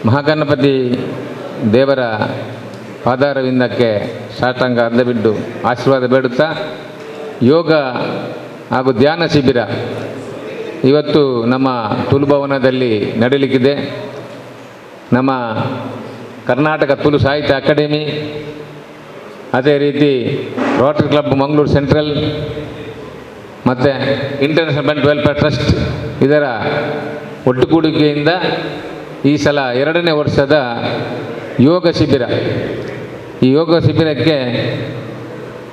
ಮಹಾಗಣಪತಿ ದೇವರ ಪಾದಾರವಿಂದಕ್ಕೆ ಸಾಷ್ಟಾಂಗ ಅರ್ಧಬಿದ್ದು ಆಶೀರ್ವಾದ ಬೇಡುತ್ತಾ, ಯೋಗ ಹಾಗೂ ಧ್ಯಾನ ಶಿಬಿರ ಇವತ್ತು ನಮ್ಮ ತುಳು ಭವನದಲ್ಲಿ ನಡೆಯಲಿಕ್ಕಿದೆ. ನಮ್ಮ ಕರ್ನಾಟಕ ತುಳು ಸಾಹಿತ್ಯ ಅಕಾಡೆಮಿ, ಅದೇ ರೀತಿ ರೋಟರಿ ಕ್ಲಬ್ ಮಂಗಳೂರು ಸೆಂಟ್ರಲ್ ಮತ್ತು ಇಂಟರ್ನ್ಯಾಷನಲ್ ಮೆಂಟಲ್ ವೆಲ್ಫೇರ್ ಟ್ರಸ್ಟ್ ಇದರ ಒಟ್ಟುಗೂಡಿಕೆಯಿಂದ ಈ ಸಲ 2ನೇ ವರ್ಷದ ಯೋಗ ಶಿಬಿರ. ಈ ಯೋಗ ಶಿಬಿರಕ್ಕೆ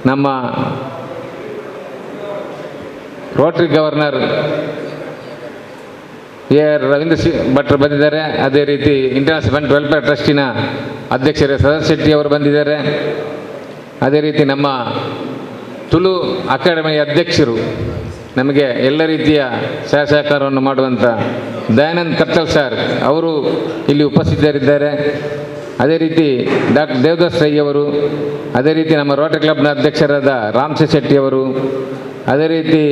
ನಮ್ಮ ರೋಟರಿ ಗವರ್ನರ್ AR ರವೀಂದ್ರ ಭಟ್ರು ಬಂದಿದ್ದಾರೆ. ಅದೇ ರೀತಿ ಇಂಟರ್ನ್ಯಾಷನಲ್ ಮೆಂಟಲ್ ವೆಲ್ಫೇರ್ ಟ್ರಸ್ಟಿನ ಅಧ್ಯಕ್ಷರೇ ಸದಾಶಿವ ಶೆಟ್ಟಿ ಅವರು ಬಂದಿದ್ದಾರೆ. ಅದೇ ರೀತಿ ನಮ್ಮ ತುಳು ಅಕಾಡೆಮಿಯ ಅಧ್ಯಕ್ಷರು, ನಮಗೆ ಎಲ್ಲ ರೀತಿಯ ಸಹಕಾರವನ್ನು ಮಾಡುವಂಥ ದಯಾನಂದ್ ಕತ್ತಲ್ ಸರ್ ಅವರು ಇಲ್ಲಿ ಉಪಸ್ಥಿತರಿದ್ದಾರೆ. ಅದೇ ರೀತಿ ಡಾಕ್ಟರ್ ದೇವದಾಸ್ ರೈ ಅವರು, ಅದೇ ರೀತಿ ನಮ್ಮ ರೋಟರಿ ಕ್ಲಬ್ನ ಅಧ್ಯಕ್ಷರಾದ ರಾಮಶೇಷ ಶೆಟ್ಟಿಯವರು, ಅದೇ ರೀತಿ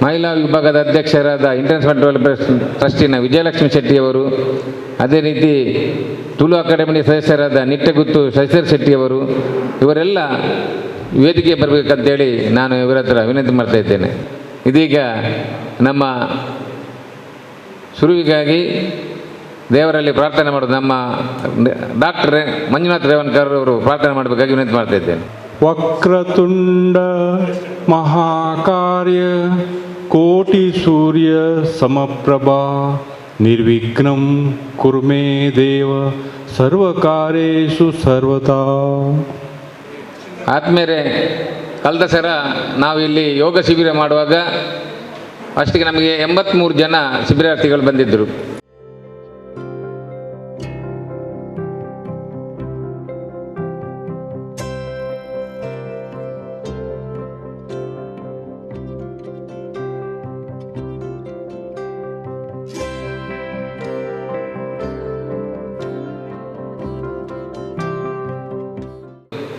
ಮಹಿಳಾ ವಿಭಾಗದ ಅಧ್ಯಕ್ಷರಾದ ಇಂಟರ್ನ್ಯಾಷನಲ್ ವೆಲ್ಫೇರ್ ಟ್ರಸ್ಟಿನ ವಿಜಯಲಕ್ಷ್ಮಿ ಶೆಟ್ಟಿಯವರು, ಅದೇ ರೀತಿ ತುಳು ಅಕಾಡೆಮಿ ಸದಸ್ಯರಾದ ನಿಟ್ಟಗುತ್ತು ಶಶಿಧರ್ ಶೆಟ್ಟಿಯವರು, ಇವರೆಲ್ಲ ವೇದಿಕೆ ಬರಬೇಕಂತೇಳಿ ನಾನು ಇವರ ಹತ್ರ ವಿನಂತಿ ಮಾಡ್ತಾ ಇದ್ದೇನೆ. ಇದೀಗ ನಮ್ಮ ಶುರುವಿಗಾಗಿ ದೇವರಲ್ಲಿ ಪ್ರಾರ್ಥನೆ ಮಾಡೋದು ನಮ್ಮ ಡಾಕ್ಟರ್ ಮಂಜುನಾಥ್ ರೇವಣ್ಕರ್ ಅವರು ಪ್ರಾರ್ಥನೆ ಮಾಡಬೇಕಾಗಿ ವಿನಂತಿ ಮಾಡ್ತಾ ಇದ್ದೇನೆ. ವಕ್ರತುಂಡ ಮಹಾಕಾರ್ಯ ಕೋಟಿ ಸೂರ್ಯ ಸಮಪ್ರಭಾ ನಿರ್ವಿಘ್ನಂ ಕುರ್ಮೇ ದೇವ ಸರ್ವಕಾರ್ಯೇಷು ಸರ್ವತಾ. ಆದ್ಮೇಲೆ ಕಳೆದ ಸಲ ನಾವು ಇಲ್ಲಿ ಯೋಗ ಶಿಬಿರ ಮಾಡುವಾಗ ಅಷ್ಟಿಗೆ ನಮಗೆ 83 ಜನ ಶಿಬಿರಾರ್ಥಿಗಳು ಬಂದಿದ್ದರು.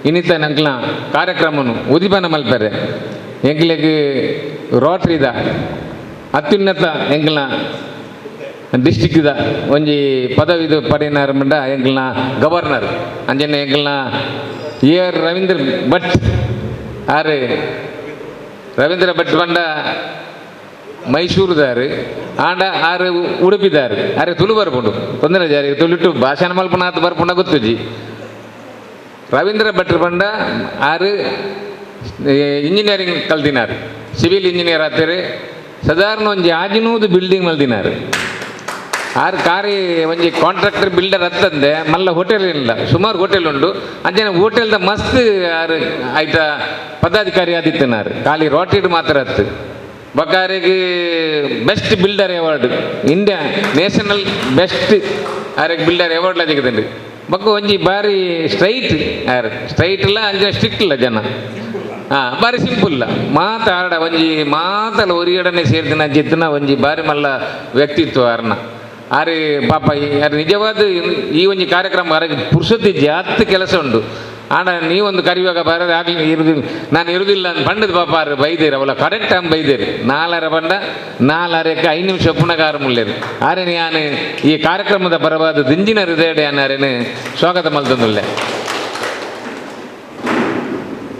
ಇನ್ನಿತ ನಂಕ್ಲ ಕಾರ್ಯಕ್ರಮನು ಉದಿಪನ ಮಲ್ಪರೆ ಎಂಕ್ಲೆಗ್ ರೋಟ್ರಿದ ಅತ್ಯುನ್ನತ ಎಂಕ್ಲ ಡಿಸ್ಟಿಕ್ದ ಒಂಜಿ ಪದವಿದು ಪಡೆಯಿನಾರು ಮಂಡ ಎಂಕ್ಲನ ಗವರ್ನರ್ ಅಂಜನೆ ಎಂಕ್ಲನ AR ರವೀಂದ್ರ ಭಟ್ ಆರು ರವೀಂದ್ರ ಭಟ್ ಬಂಡ ಮೈಸೂರುದಾರು ಆಂಡ ಆರು ಉಡುಪಿದಾರು ಆರೆ ತುಳು ಬರ್ಪುಂಡು ತೊಂದರೆ ಜಾರಿ ತುಳುಟ್ಟು ಭಾಷಣ ಮಲ್ಪನಾಥ ಬರ್ಪುಂಡ ಗೊತ್ತುಜಿ. ರವೀಂದ್ರ ಭಟ್ರು ಬಂಡ ಆರು ಇಂಜಿನಿಯರಿಂಗ್ ಕಲ್ತಿನಾರು, ಸಿವಿಲ್ ಇಂಜಿನಿಯರ್ ಆಗ್ತಾರೆ. ಸಾಧಾರಣ ಒಂಜಿ 500 ಬಿಲ್ಡಿಂಗ್ ಮಲ್ದಿನಾರು. ಆರು ಕಾರಿ ಒಂಜಿ ಕಾಂಟ್ರಾಕ್ಟರ್ ಬಿಲ್ಡರ್ ಹತ್ತಂದೆ ಮಲ್ಲ ಹೋಟೆಲ್ ಇಲ್ಲ, ಸುಮಾರು ಹೋಟೆಲ್ ಉಂಡು. ಅಂಚನೆ ಹೋಟೆಲ್ದ ಮಸ್ತ್ ಆರು ಆಯ್ತ ಪದಾಧಿಕಾರಿ ಆದಿತ್ತನಾರು. ಖಾಲಿ ರೋಟಿಡ್ ಮಾತ್ರ ಹತ್ತು ಬಕಾರಿಗೆ best builder award India national best ಆರಿಗೆ ಬಿಲ್ಡರ್ ಅವಾರ್ಡ್ಲ ತೆಗೆದಂಡು ಬಕ್ಕ ಒಂಜಿ ಬಾರಿ ಸ್ಟ್ರೈಟ್ ಇಲ್ಲ ಅಂಜ ಸ್ಟ್ರಿಕ್ಟ್ ಇಲ್ಲ ಜನ. ಬಾರಿ ಸಿಂಪಲ್ ಮಾತಾಡ ಒಂಜಿ ಮಾತಲ್ಲ ಒರಿಗಡನೆ ಸೇರ್ದಿನ ಜಿತ್ತಿನ ಒಂಜಿ ಬಾರಿ ಮಲ್ಲ ವ್ಯಕ್ತಿತ್ವ ಅರ್ನ ಆರೆ ಪಾಪ ಯಾರು ನಿಜವಾದ ಈ ಒಂಜಿ ಕಾರ್ಯಕ್ರಮ ಆರಿಗೆ ಪುರುಷತ್ತಿಜ್ಜಿ 10 ಕೆಲಸ ಉಂಡು. ಆಡ ನೀವೊಂದು ಕರಿಯುವಾಗ ಬರೋದು ಆಗಲಿ ನಾನು ಇರುವುದಿಲ್ಲ ಅಂತ ಬಂಡದ ಪಾಪ ಆರು ಬೈದೇರು ಅವಳ ಕರೆಕ್ಟ್ ಟೈಮ್ ಬೈದೇರು 4 ಬಂಡ 4 5 ನಿಮಿಷ ಒಪ್ಪುನಗಾರ ಮುಳ್ಳೇರು ಆರೆ ನಾನು ಈ ಕಾರ್ಯಕ್ರಮದ ಬರವಾದ ದಿಂಜಿನ ಹೃದಯಡೆ ಅನ್ನಾರೇನು ಸ್ವಾಗತ ಮಲ್ತಂದುಲ್ಲೆ.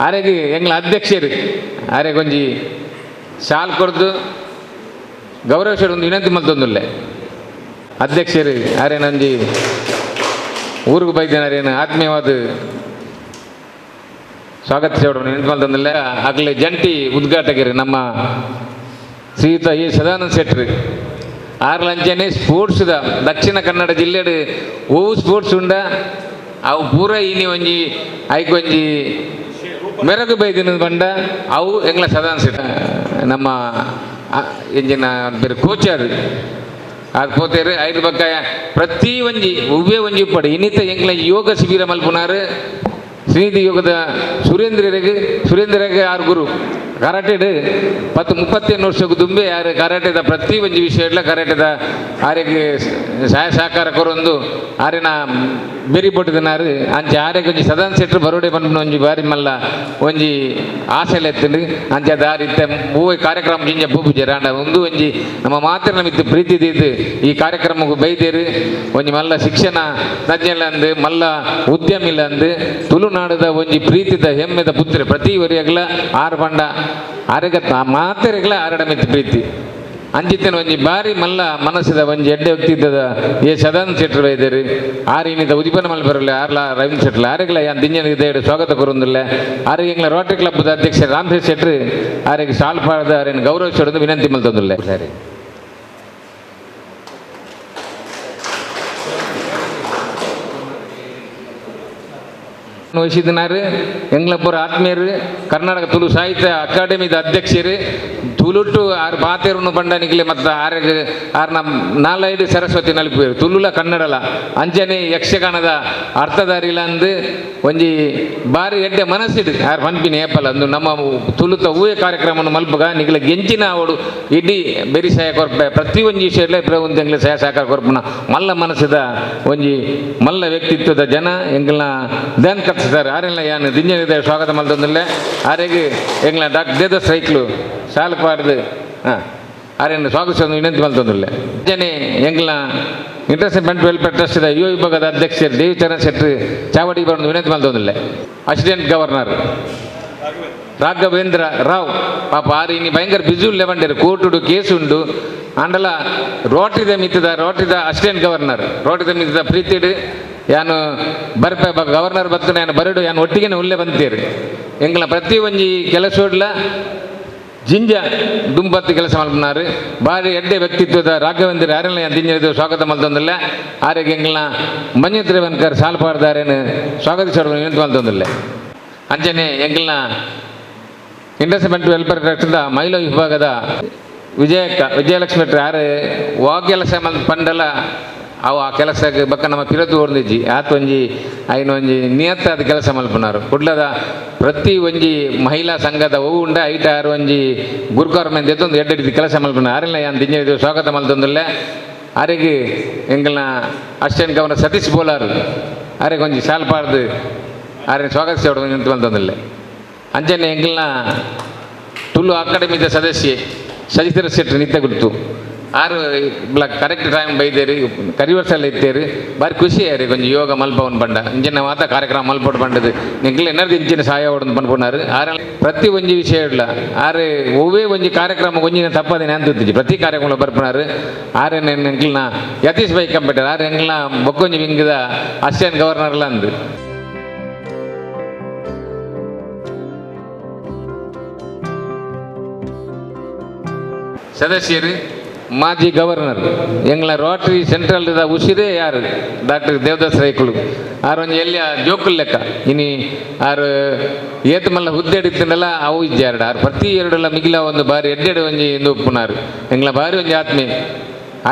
ಆರೆಗೆ ಎಂಗ್ಲ ಅಧ್ಯಕ್ಷರು ಆರೆಗೊಂಜಿ ಶಾಲ್ ಕೊಡ್ದು ಗೌರವೇಶ್ವರ ಒಂದು ವಿನಂತಿ ಮಲ್ತಂದುಲ್ಲೆ. ಅಧ್ಯಕ್ಷರು ಆರೇನೊಂಜಿ ಊರಿಗೆ ಬೈದೇನಾರೇನು ಆತ್ಮೀಯವಾದ ಸ್ವಾಗತ ಸೇವಡವನ್ನು ನೆನಪಲ್ತಂದಿಲ್ಲ. ಆಗಲೇ ಜಂಟಿ ಉದ್ಘಾಟಕರು ನಮ್ಮ ಶ್ರೀಯುತ ಎ ಸದಾನಂದ ಶೆಟ್ರು ಆರ್ಲಂಚನೆ ಸ್ಪೋರ್ಟ್ಸ್ದ ದಕ್ಷಿಣ ಕನ್ನಡ ಜಿಲ್ಲೆಡು ಓವು ಸ್ಪೋರ್ಟ್ಸ್ ಉಂಡ ಅವು ಪೂರ ಇನಿ ಒಂಜಿ ಐಕೊಂಜಿ ಮೆರಗು ಬೈದಿನ ಬಂಡ ಅವು ಎಂಗ್ಲ ಸದಾನಂದ ಶೆಟ್ಟ ನಮ್ಮ ಎಂಜಿನ ಬೇರೆ ಕೋಚಾರು ಅದು ಪೋತೇರು ಐದು ಬಕ್ಕ ಪ್ರತಿ ಒಂಜಿ ಉವ್ವೇ ಒಂಜಿ ಪಡೆ ಇನ್ನಿತ ಎಂಗ್ಲ ಯೋಗ ಶಿಬಿರ ಮಲ್ಪುನಾರು ಶ್ರೀನಿಧಿ ಯೋಗದ ಸುರೇಂದ್ರಗೆ 6 ಗುರು ಕರಾಟೆಡ್ 10-31 ವರ್ಷಕ್ಕೆ ದುಂಬೆ ಯಾರು ಕರಾಟೆದ ಪ್ರತಿ ಒಂದು ವಿಷಯ ಇಲ್ಲ ಕರಾಟೆದ ಆರಿಗೆ ಸಹಾಯ ಸಹಕಾರ ಕೊರೊಂದು ಆರಿನ ಬೇರಿ ಪೊಟ್ಟಿದನಾರು ಅಂಚೆ ಆರೆಗೆ ಒಂಜಿ ಸದಾನ್ ಸೆಟ್ರು ಬರೋಡೆ ಬಂದು ಒಂಜಿ ಬಾರಿ ಮಲ್ಲ ಒಂಜಿ ಆಸೆಲೆ ಎತ್ತಂಡು ಅಂಚೆ ದಾರಿ ಮೂವೇ ಕಾರ್ಯಕ್ರಮ ಜಿಂಜ ಪೂಪುಜೆ ರಾಂಡ ಒಂದು ಒಂಜಿ ನಮ್ಮ ಮಾತ್ರ ಮಿತ್ತು ಪ್ರೀತಿ ದೀದು ಈ ಕಾರ್ಯಕ್ರಮಕ್ಕೆ ಬೈದೇರು ಒಂಜಿ ಮಲ್ಲ ಶಿಕ್ಷಣ ತಜ್ಞಲ್ಲ ಅಂದು ಮಲ್ಲ ಉದ್ಯಮ ಇಲ್ಲ ಅಂದು ತುಳುನಾಡದ ಒಂಜಿ ಪ್ರೀತಿದ ಹೆಮ್ಮೆದ ಪುತ್ರಿ ಪ್ರತಿ ವರಿಯಾಗಲ ಆರು ಪಂಡ ಆರೆಗ ಮಾತೆರೆಗಳ ಆರಡ ಮಿತ್ತು ಪ್ರೀತಿ ಅಂಚಿತ್ತೇನೆ ಒಂಜಿ ಬಾರಿ ಮಲ್ಲ ಮನಸ್ಸಿದ ಒಂಜಿ ಎಡ್ಡೆ ವ್ಯಕ್ತಿತ್ವದ ಏ ಸದಾನಂದ ಶೆಟ್ರು ಬೈದೇರು ಆರಿನಿಂದ ಉದಿಪನ ಮಲ್ ಬರಲ್ಲ ಆರ್ಲ ರವೀಂದ್ರ ಶೆಟ್ಲ ಆರೆಗ್ಲ ಯಾನ್ ದಿಂಜನಿಗೆ ಸ್ವಾಗತ ಕೊರೊಂದಿಲ್ಲ ಆರಿಗೆ ಎಂಗ್ಲ ರೋಟರಿ ಕ್ಲಬ್ದ ಅಧ್ಯಕ್ಷ ರಾಮಶೇಷ್ ಶೆಟ್ರು ಆರಿಗೆ ಸಾಲ್ಪಾದ ಆರೇನು ಗೌರವಿಸೋದು ವಿನಂತಿ ಮಲ್ತೊಂದಿಲ್ಲ ಸರಿ ವಹಿಸಿದನಾರು ಎಂಗ್ಲಪುರ ಆತ್ಮೀಯರು ಕರ್ನಾಟಕ ತುಳು ಸಾಹಿತ್ಯ ಅಕಾಡೆಮಿದ ಅಧ್ಯಕ್ಷರು ತುಳುಟು ಆರು ಪಾತೆರನ್ನು ಪಂಡನಿಗೆ ಮತ್ತು ಆರ್ನ ನಾಲೈದು ಸರಸ್ವತಿ ನಲಿಪೇರು ತುಳುಲ ಕನ್ನಡಲ ಅಂಚನೆ ಯಕ್ಷಗಾನದ ಅರ್ಥಧಾರಿಲ ಅಂದು ಒಂಜಿ ಬಾರಿ ಎಡ್ಡೆ ಮನಸ್ಸಿಡು ಆರು ಪಂಪಿನ ಏಪಲ್ ಅಂದು ನಮ್ಮ ತುಳುತ ಹೂವೆ ಕಾರ್ಯಕ್ರಮವನ್ನು ಮಲ್ಪಗ ನಿಗಲ ಗೆಂಚಿನ ಅವಡು ಇಡೀ ಬೆರಿ ಸಹಾಯ ಕೊರ್ಪೆ ಪ್ರತಿ ಒಂಜಿ ವಿಷಯದಲ್ಲೇ ಒಂದು ಎಂಗ್ಲ ಸಹಾಯ ಸಹಕಾರ ಕೊರ್ಪುನ ಮಲ್ಲ ಮನಸ್ಸಿದ ಒಂಜಿ ಮಲ್ಲ ವ್ಯಕ್ತಿತ್ವದ ಜನ ಎಂಗ್ಲ ಧ್ಯಾನ್ ಕರ್ತಿದ್ದಾರೆ ಆರೆಲ್ಲ ಯಾನು ದಿಂಜನಿದೆ ಸ್ವಾಗತ ಮಲ್ತೊಂದಿಲ್ಲ ಆರೆಗೆ ಎಂಗ್ಲ ಡಾಕ್ಟರ್ ದೇವದಾಸ್ ರೈಕ್ಲು ಸಾಲಪಾಡ್ದು ಆರೇನು ಸ್ವಾಗತಿಸೋದು ವಿನಂತಿ ಮಲ್ತೊಂದಿಲ್ಲ ಜನೆ ಎಂಗ್ಲ ಇಂಟರ್ನೆಟ್ ವೆಲ್ಫೇರ್ ಟ್ರಸ್ಟ್ದ ಯುವ ವಿಭಾಗದ ಅಧ್ಯಕ್ಷರು ದೇವಿಚರಣ್ ಶೆಟ್ರು ಚಾವಡಿ ಬರೋದು ವಿನಂತಿ ಮಲ್ತೊಂದಿಲ್ಲ ಅಸಿಸ್ಟೆಂಟ್ ಗವರ್ನರ್ ರಾಘವೇಂದ್ರ ರಾವ್ ಪಾಪ ಆರಿನಿ ಭಯಂಕರ ಬಿಜು ಲೆವಂಡರು ಕೋರ್ಟುಡು ಕೇಸುಂಡು ಅಂಡಲ ರೋಟ್ರಿದ ಅಸಿಸ್ಟೆಂಟ್ ಗವರ್ನರ್ ರೋಟ್ರಿದ ಮಿತ್ತದ ಪ್ರೀತಿಡು ಯಾನು ಬರ್ಪೆ ಗವರ್ನರ್ ಬರ್ತನೆ ಯಾನು ಬರಡು ಯಾನು ಒಟ್ಟಿಗೆ ಉಲ್ಲೆ ಬಂತೀರಿ ಎಂಗ್ಲ ಪ್ರತಿ ಒಂಜಿ ಕೆಲಸೋಡ್ಲ ಜಿಂಜ ದುಂಬತ್ತು ಕೆಲಸ ಮಲ್ಪನಾರು ಬಾರಿ ಎಡ್ಡೆ ವ್ಯಕ್ತಿತ್ವದ ರಾಘವೇಂದ್ರ ಯಾರೆಲ್ಲ ದಿಂಜ ಸ್ವಾಗತ ಮಲ್ತೊಂದಿಲ್ಲ ಆರೆಗೆ ಎಂಗ್ಲ ಮಂಜತ್ ರೇವನ್ಕರ್ ಸಾಲ್ಪಾಡ್ದಾರೇನು ಸ್ವಾಗತಿಸೋರು ವಿನಂತಿ ಮಲ್ತೊಂದಿಲ್ಲ ಅಂಚನೆ ಎಂಗ್ಲ ಇಂಟರ್ನೆಟ್ ವೆಲ್ಫೇರ್ ಟ್ರಸ್ಟ್ದ ಮಹಿಳಾ ವಿಭಾಗದ ವಿಜಯಲಕ್ಷ್ಮಿ ಯಾರು ವಾ ಕೆಲಸ ಪಂಡಲ ಅವು ಆ ಕೆಲಸಕ್ಕೆ ಬಕ್ಕ ನಮ್ಮ ಪಿರತು ಓಡ್ದಿಜ್ಜಿ ಆತ ಒಂಜಿ ಐನೊಂಜಿ ನಿಯತ್ತಾದ ಕೆಲಸ ಮಲ್ಪನಾರು ಕುಡ್ಲದ ಪ್ರತಿ ಒಂಜಿ ಮಹಿಳಾ ಸಂಘದ ಹೂ ಉಂಡ ಐಟ ಆರು ಒಂಜಿ ಗುರುಕೌರ್ಮೆಂಟ್ ಎತ್ತೊಂದು ಎಡ್ಡೆಡಿದ ಕೆಲಸ ಮಲ್ಪನ ಆರೆಲ್ಲ ಯಾನ್ ದಿಂಜ ಸ್ವಾಗತ ಮಲ್ತೊಂದಿಲ್ಲ ಆರೆಗೆ ಎಂಗ್ಲ ಅಸಿಸ್ಟೆಂಟ್ ಗವರ್ನರ್ ಸತೀಶ್ ಬೋಲಾರು ಆರೆಗೆ ಒಂಜಿ ಸಾಲ್ಪಾಡ್ದು ಆರೆ ಸ್ವಾಗತಿಸೋಡು ನಿಂತು ಮಲ್ತೊಂದಿಲ್ಲ ಅಂಚನೆ ಎಂಗ್ಲ ತುಳು ಅಕಾಡೆಮಿದ ಸದಸ್ಯೆ ಸಜಿತರ ಶೆಟ್ರು ನಿತ್ಯ ಗುರ್ತು ಆರು ಕರೆಕ್ಟ್ ಟೈಮ್ ಬೈದೇರಿ ಕರಿವರ್ಸಲ್ಲ ಇತ್ತೇರಿ ಬಾರಿ ಖುಷಿ ಯಾರಿ ಕೊಂಚ ಯೋಗ ಮಲ್ಪವನ್ ಪಂಡ ಇಂಚಿನ ಮಾತ ಕಾರ್ಯಕ್ರಮ ಮಲ್ಪಟ್ಟು ಪಂಡದು ನಿಂಗ್ಲ ಎನ್ನರ್ದು ಇಂಚಿನ ಸಹಾಯ ಹೊಡೆದು ಪಂಡ್ಪುನಾರು ಆರ ಪ್ರತಿ ಒಂಜಿ ವಿಷಯ ಇಲ್ಲ ಆರೆ ಒವ್ವೇ ಒಂಜಿ ಕಾರ್ಯಕ್ರಮ ಒಂಜಿನ ತಪ್ಪದೇನೆ ಅಂತಿದ್ದಿ ಪ್ರತಿ ಕಾರ್ಯಕ್ರಮ ಬರ್ಪುನಾರು ಆರೆ ಎಂಗ್ಲನ ಯತೀಶ್ ಬೈ ಕಂಪ್ಯೂಟರ್ ಆರೆ ಎಂಗ್ಲನ ಬೊಕ್ಕೊಂಜಿ ವಿಂಗದ ಅಸಿಸ್ಟೆಂಟ್ ಗವರ್ನರ್ಲ ಅಂದು ಸದಸ್ಯರು ಮಾಜಿ ಗವರ್ನರ್ ಎಂಗ್ಲ ರೋಟರಿ ಸೆಂಟ್ರಲ್ದ ಉಸಿರೇ ಯಾರು ಡಾಕ್ಟರ್ ದೇವದಾಸ್ ರೈಕುಳು ಆರೊಂಜಿ ಎಲ್ಲಿ ಜೋಕುಲ್ ಲೆಕ್ಕ ಇನಿ ಆರು ಏತು ಮಲ್ಲ ಹುದ್ದೆ ಹಿಡಿತಿನಲ್ಲ ಅವು ಇಜ್ಜಾರಡ ಆರು ಪ್ರತಿ ಎರಡಲ್ಲ ಮಿಗಿಲ ಒಂದು ಬಾರಿ ಎಡ್ಡೆಡೆ ಒಂಜಿ ಎಂದು ಒಪ್ಪುನಾರು ಎಂಗ್ಲ ಬಾರಿ ಒಂಜಿ ಆತ್ಮೀಯ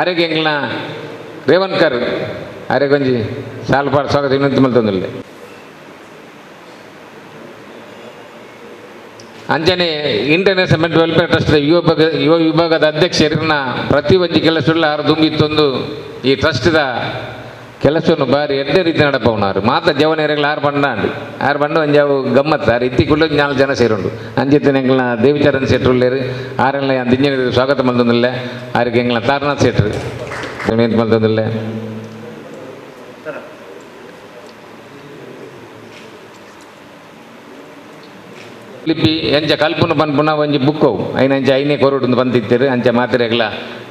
ಆರೆಗೆ ಎಂಗ್ಲ ರೇವನ್ಕರ್ ಆರೆಗೆ ಒಂಜಿ ಸಾಲ್ಪಾಡು ಸ್ವಾಗತ ವಿನಂತಿ ಮಲ್ತೊಂದಿಲ್ಲ ಅಂಚನೆ ಇಂಟರ್ನ್ಯಾಷನಲ್ ವೆಲ್ಫೇರ್ ಟ್ರಸ್ಟ್ ಯುವ ವಿಭಾಗದ ಅಧ್ಯಕ್ಷರನ್ನ ಪ್ರತಿ ಒಂಜಿ ಕೆಲಸಗಳು ಆರು ದುಂಬಿತ್ತೊಂದು ಈ ಟ್ರಸ್ಟ್ದ ಕೆಲಸವನ್ನು ಬಾರಿ ಎಡ್ಡೆ ರೀತಿ ನಡಪವನಾರು ಮಾತ ಜವನೇರೆಗಳು ಆರು ಬಂಡು ಒಂಜಿ ಅವು ಗಮ್ಮತ್ತು ಆರು ಇತ್ತಿ ಕುಳ್ಳು 4 ಜನ ಸೇರುಂಡು ಅಂಚಿತ್ತೇನೆ ಎಂಗ್ಲ ದೇವಿಚರಣ್ ಶೆಟ್ರು ಉಳ್ಳೇರು ಆರೆಲ್ಲ ದಿಂಜನ ಸ್ವಾಗತ ಮಲ್ತೊಂದಿಲ್ಲ ಆರಿಗೆ ಎಂಗ್ಲ ತಾರನಾಥ್ ಶೆಟ್ರು ಮಲ್ತೊಂದಿಲ್ಲ ಲಿಪಿ ಎಂಚ ಕಲ್ಪನ ಪನ್ಪುನ ಒಂಜಿ ಬುಕ್ ಐನ ಅಂಚ ಐನೇ ಕೊರಡು ಬಂದಿತ್ತೇರು ಅಂಚ ಮಾತ್ರೆಗಳ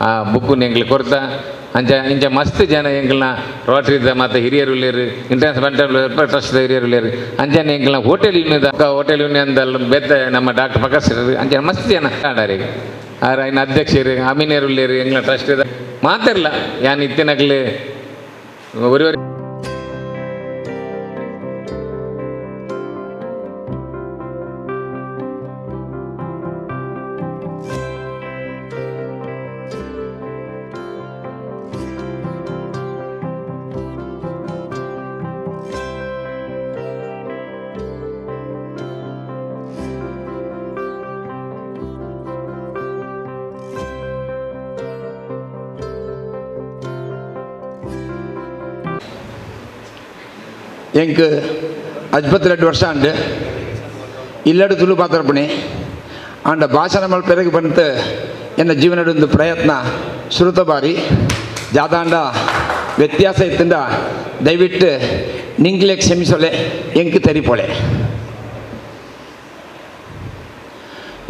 ಆ ಬುಕ್ಕನ್ನು ಎಂಗ್ಲು ಕೊಡ್ತಾ ಇಂಚ ಮಸ್ತ್ ಜನ ಎಂಗ್ಲನ ರೋಟರಿದ ಮತ್ತು ಹಿರಿಯರು ಉಳ್ಳೇರು ಇಂಟರ್ನ್ಯಾಷನಲ್ ವೆಲ್ಫೇರ್ ಟ್ರಸ್ಟ್ ಹಿರಿಯರು ಉಳ್ಳೇರು ಅಂಚನೆ ಎಂಗ್ಲ ಹೋಟೆಲ್ ಯೂನಿಯನ್ದಲ್ಲಿ ಬೆತ್ತ ನಮ್ಮ ಡಾಕ್ಟರ್ ಪ್ರಕಾಶ್ ಅಂಚನೆ ಮಸ್ತ್ ಜನ ಆಡಾರಿಗೆ ಆರ ಐನ ಅಧ್ಯಕ್ಷರು ಅಮೀನಿಯರು ಉಳ್ಳೇರು ಎಂಗ್ಲ ಟ್ರಸ್ಟ್ ಮಾತಿರಲ್ಲ ಯಾನ್ ಇತ್ತಿನಗ್ಲಿ ಒರಿವರಿ ಎಂಕ್ 52 ವರ್ಷ ಅಂಡು ಇಲ್ಲಡು ತುಳು ಪಾತ್ರಪಣಿ ಅಂಡ ಭಾಷಣ ಮಲ್ಪೆರಗೆ ಬಂತು ಎನ್ನ ಜೀವನದೊಂದು ಪ್ರಯತ್ನ ಶ್ರುತ ಬಾರಿ ಜಾದಾಂಡ ವ್ಯತ್ಯಾಸ ಇತ್ತಂಡ ದಯವಿಟ್ಟು ನಿಂಗ್ಲೆ ಕ್ಷಮಿಸೊಲೆ ಎಂಕ್ ತರಿಪೊಳೆ.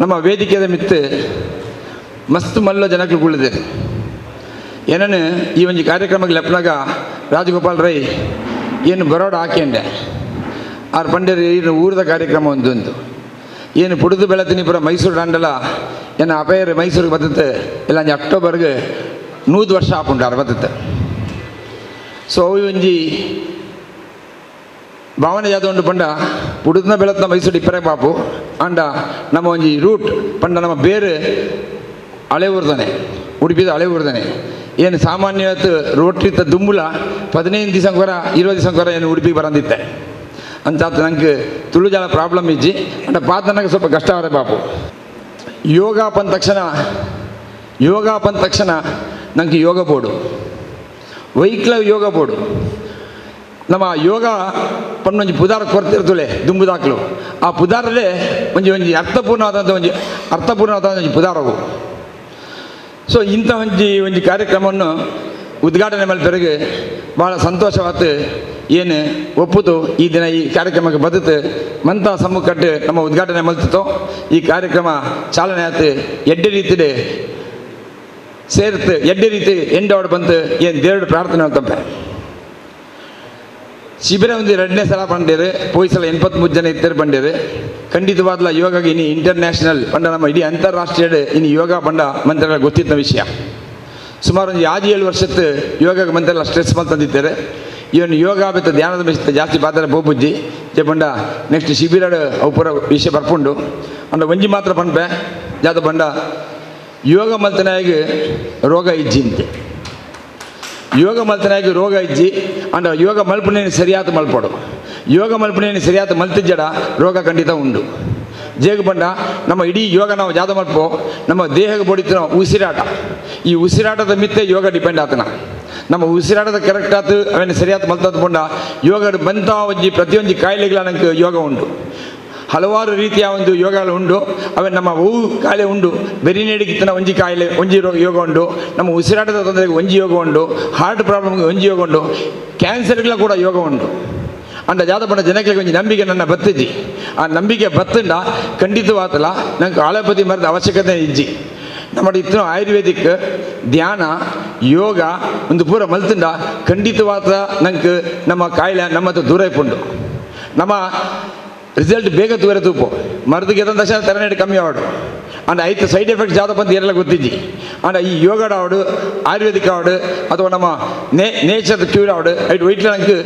ನಮ್ಮ ವೇದಿಕೆಯ ಮಿತ್ತು ಮಸ್ತ್ ಮಲ್ಲ ಜನಕ್ಕೆ ಉಳಿದಿದೆ ಏನನ್ನು ಈ ಒಂದು ಕಾರ್ಯಕ್ರಮಕ್ಕೆ ಲೆಪ್ಪನಾಗ ರಾಜಗೋಪಾಲ್ ರೈ ಏನು ಬರೋಡ ಹಾಕ್ಯಂಡೆ ಆರು ಪಂಡೇರು ಏನು ಊರದ ಕಾರ್ಯಕ್ರಮ ಒಂದು ಏನು ಪುಡುದು ಬೆಳತಿನಿ ಪುರ ಮೈಸೂರು ದಾಂಡಲ ಏನು ಅಪೇರು ಮೈಸೂರಿಗೆ ಬರ್ತದೆ ಇಲ್ಲ ಅಕ್ಟೋಬರ್ಗೆ 100 ವರ್ಷ ಹಾಕೊಂಡು ಆರು ಬರ್ತದೆ. ಸೊ ಅವು ಒಂಜಿ ಭಾವನೆ ಯಾವ್ದು ಉಂಟು ಪಂಡ ಪುಡುದನ ಬೆಳತ್ನ ಮೈಸೂರು ಇಪ್ಪರೆ ಬಾಪು ಅಂಡ ನಮ್ಮ ಒಂಜಿ ರೂಟ್ ಪಂಡ ನಮ್ಮ ಬೇರೆ ಹಳೆ ಊರ್ದಾನೆ ಉಡುಪಿದ ಹಳೆ ಊರ್ದಾನೆ ಏನು ಸಾಮಾನ್ಯತ್ ರೋಟ್ರಿತ್ತ ದುಂಬುಲ 15 ದಿವಸ 20 ದಿವಸ ಏನು ಉಡುಪಿಗೆ ಬರಂದಿತ್ತೆ ಅಂತ ನಂಗೆ ತುಳು ಜನ ಪ್ರಾಬ್ಲಮ್ ಇಜ್ಜಿ ಅಂಡ ಪಾತನಗೆ ಸ್ವಲ್ಪ ಕಷ್ಟ ಅವರೇ ಬಾಪು. ಯೋಗ ಬಂದ ತಕ್ಷಣ ನಂಗೆ ಯೋಗ ಬೋರ್ಡು ವೈಕ್ಲ ಯೋಗ ಬೋರ್ಡು ನಮ್ಮ ಯೋಗ ಪನ್ನೊಂಜಿ ಪುದಾರ ಕೊರ್ತಿರ್ತಲೆ ದುಂಬುದಾಕ್ಲು ಆ ಪುದಾರಲ್ಲೇ ಒಂಜಿ ಅರ್ಥಪೂರ್ಣವಾದಂಥ ಒಂಜಿ ಪುದಾರವು. ಸೊ ಇಂಥ ಒಂಜಿ ಕಾರ್ಯಕ್ರಮವನ್ನು ಉದ್ಘಾಟನೆ ಮಲ್ಪೆರಗೆ ಭಾಳ ಸಂತೋಷವಾತು ಏನು ಒಪ್ಪುತು ಈ ದಿನ ಈ ಕಾರ್ಯಕ್ರಮಕ್ಕೆ ಬದುತು ಮಂತ ಸಮ್ಮುಖಟ್ಟು ನಮ್ಮ ಉದ್ಘಾಟನೆ ಮಲ್ತಿತ್ತು ಈ ಕಾರ್ಯಕ್ರಮ ಚಾಲನೆ ಆಯ್ತು ಎಡ್ಡೆ ರೀತಿಡೆ ಸೇರ್ತು ಎಡ್ಡೆ ರೀತಿ ಎಂಡೋಡು ಬಂತು ಏನು ದೇವ್ರ ಪ್ರಾರ್ಥನೆ ಅಂತಂಪೆ ಶಿಬಿರ ಒಂದು 2ನೇ ಸಲ ಬಂದಿರು ಪೋಯ್ಸಲ 83 ಜನ ಇತ್ತರು ಬಂದಿರು ಖಂಡಿತವಾದ್ಲ ಯೋಗಗೆ ಇನ್ನು ಇಂಟರ್ನ್ಯಾಷನಲ್ ಪಂಡ ನಮ್ಮ ಇಡೀ ಅಂತಾರಾಷ್ಟ್ರೀಯ ಇನ್ನು ಯೋಗ ಪಂಡ ಮಂತ್ರಿಗಳ ಗೊತ್ತಿದ್ದ ವಿಷಯ. ಸುಮಾರು ಒಂದು 6-7 ವರ್ಷದ ಯೋಗಕ್ಕೆ ಮಂತ್ರಿಗಳ ಸ್ಟ್ರೆಸ್ ತಂದಿದ್ದಾರೆ. ಇವನು ಯೋಗ ಬಿತ್ತ ಧ್ಯಾನದ ಮಿಸ್ತ ಜಾಸ್ತಿ ಪಾತ್ರ ಬೋಬುಜ್ಜಿ ಜೆ ಬಂಡ ನೆಕ್ಸ್ಟ್ ಶಿಬಿರ ಅವುಪುರ ವಿಷಯ ಬರ್ಪುಂಡು ಅಂಡ ಒಂಜಿ ಮಾತ್ರ ಪಂಪೆ ಜಾತ ಬಂಡ ಯೋಗ ಮಲ್ತನಾಗಿ ರೋಗ ಇಜ್ಜಿ ಅಂತೆ ಯೋಗ ಮಲ್ತನಾಗಿ ರೋಗ ಇಜ್ಜಿ ಅಂಡ ಯೋಗ ಮಲ್ಪನೇನು ಸರಿಯಾದ ಮಲ್ಪಡು ಯೋಗ ಮಲ್ಪನೇನು ಸರಿಯಾದ ಮಲ್ತಿಜ್ಜಡ ರೋಗ ಖಂಡಿತ ಉಂಡು. ಜೇಗ ಬಂಡ ನಮ್ಮ ಇಡೀ ಯೋಗ ನಾವು ಜಾದ ಮಲ್ಪೋ ನಮ್ಮ ದೇಹಕ್ಕೆ ಬಡಿತ ಉಸಿರಾಟ ಈ ಉಸಿರಾಟದ ಮಿತ್ತೆ ಯೋಗ ಡಿಪೆಂಡ್ ಆತನ ನಮ್ಮ ಉಸಿರಾಟದ ಕರೆಕ್ಟ್ ಆತು ಅವೇನು ಸರಿಯಾದ ಮಲ್ತದ ಬಂಡ ಯೋಗ ಬಂತ ಒಂಜಿ ಪ್ರತಿಯೊಂದು ಕಾಯಿಲೆಗಳ ನಂಗೆ ಯೋಗ ಉಂಟು. ಹಲವಾರು ರೀತಿಯ ಒಂದು ಯೋಗಗಳು ಉಂಟು. ಅವೇ ನಮ್ಮ ಹೂವು ಕಾಯಿಲೆ ಉಂಟು ಬೆರಿನೇಡಿಗಿತ್ತನ ಒಂಜಿ ಕಾಯಿಲೆ ಒಂಜಿ ಯೋಗ ಉಂಟು. ನಮ್ಮ ಉಸಿರಾಟದ ತೊಂದರೆಗೆ ಒಂಜಿ ಯೋಗ ಉಂಟು. ಹಾರ್ಟ್ ಪ್ರಾಬ್ಲಮ್ಗೆ ಒಂಜಿ ಯೋಗ ಉಂಟು. ಕ್ಯಾನ್ಸರ್ಗಳ ಕೂಡ ಯೋಗ ಉಂಟು. ಅಂಡ ಜಾದ ಪಂಡ ಜನಕ್ಕೆ ಒಂಜಿ ನಂಬಿಕೆ ನನ್ನ ಬತ್ತಿದ್ದಿ ಆ ನಂಬಿಕೆ ಬತ್ತಂಡ ಖಂಡಿತವಾತಲ್ಲ ನಂಗೆ ಆಲೋಪತಿ ಮರದ ಅವಶ್ಯಕತೆ ಇಜ್ಜಿ. ನಮ್ಮ ಇತ್ತು ಆಯುರ್ವೇದಿಕ್ ಧ್ಯಾನ ಯೋಗ ಒಂದು ಪೂರ ಮಲ್ತಂಡ ಖಂಡಿತವಾದ ನಂಗೆ ನಮ್ಮ ಕಾಯಿಲೆ ನಮ್ಮದು ದೂರ ಇಪ್ಪುಂಡು. ನಮ್ಮ ರಿಸಲ್ಟ್ ಬೇಗ ದೂರ ತೂಪು ಮರದಿಗೆ ಎದ ದಶ ತರನೇಡಿ ಕಮ್ಮಿ ಆವಡು ಅಂಡ್ ಐದು ಸೈಡ್ ಎಫೆಕ್ಟ್ಸ್ ಜಾದ ಬಂದು ಎಲ್ಲ ಗೊತ್ತಿದ್ದಿ ಅಂಡ್ ಈ ಯೋಗಡ ಆವಡು ಆಯುರ್ವೇದಿಕ್ ಆವಡು ಅಥವಾ ನಮ್ಮ ನೇಚರ್ ಕ್ಯೂರ್ ಆವಡು ಐಟ್ ವೈಟ್ಲ ನಂಗೆ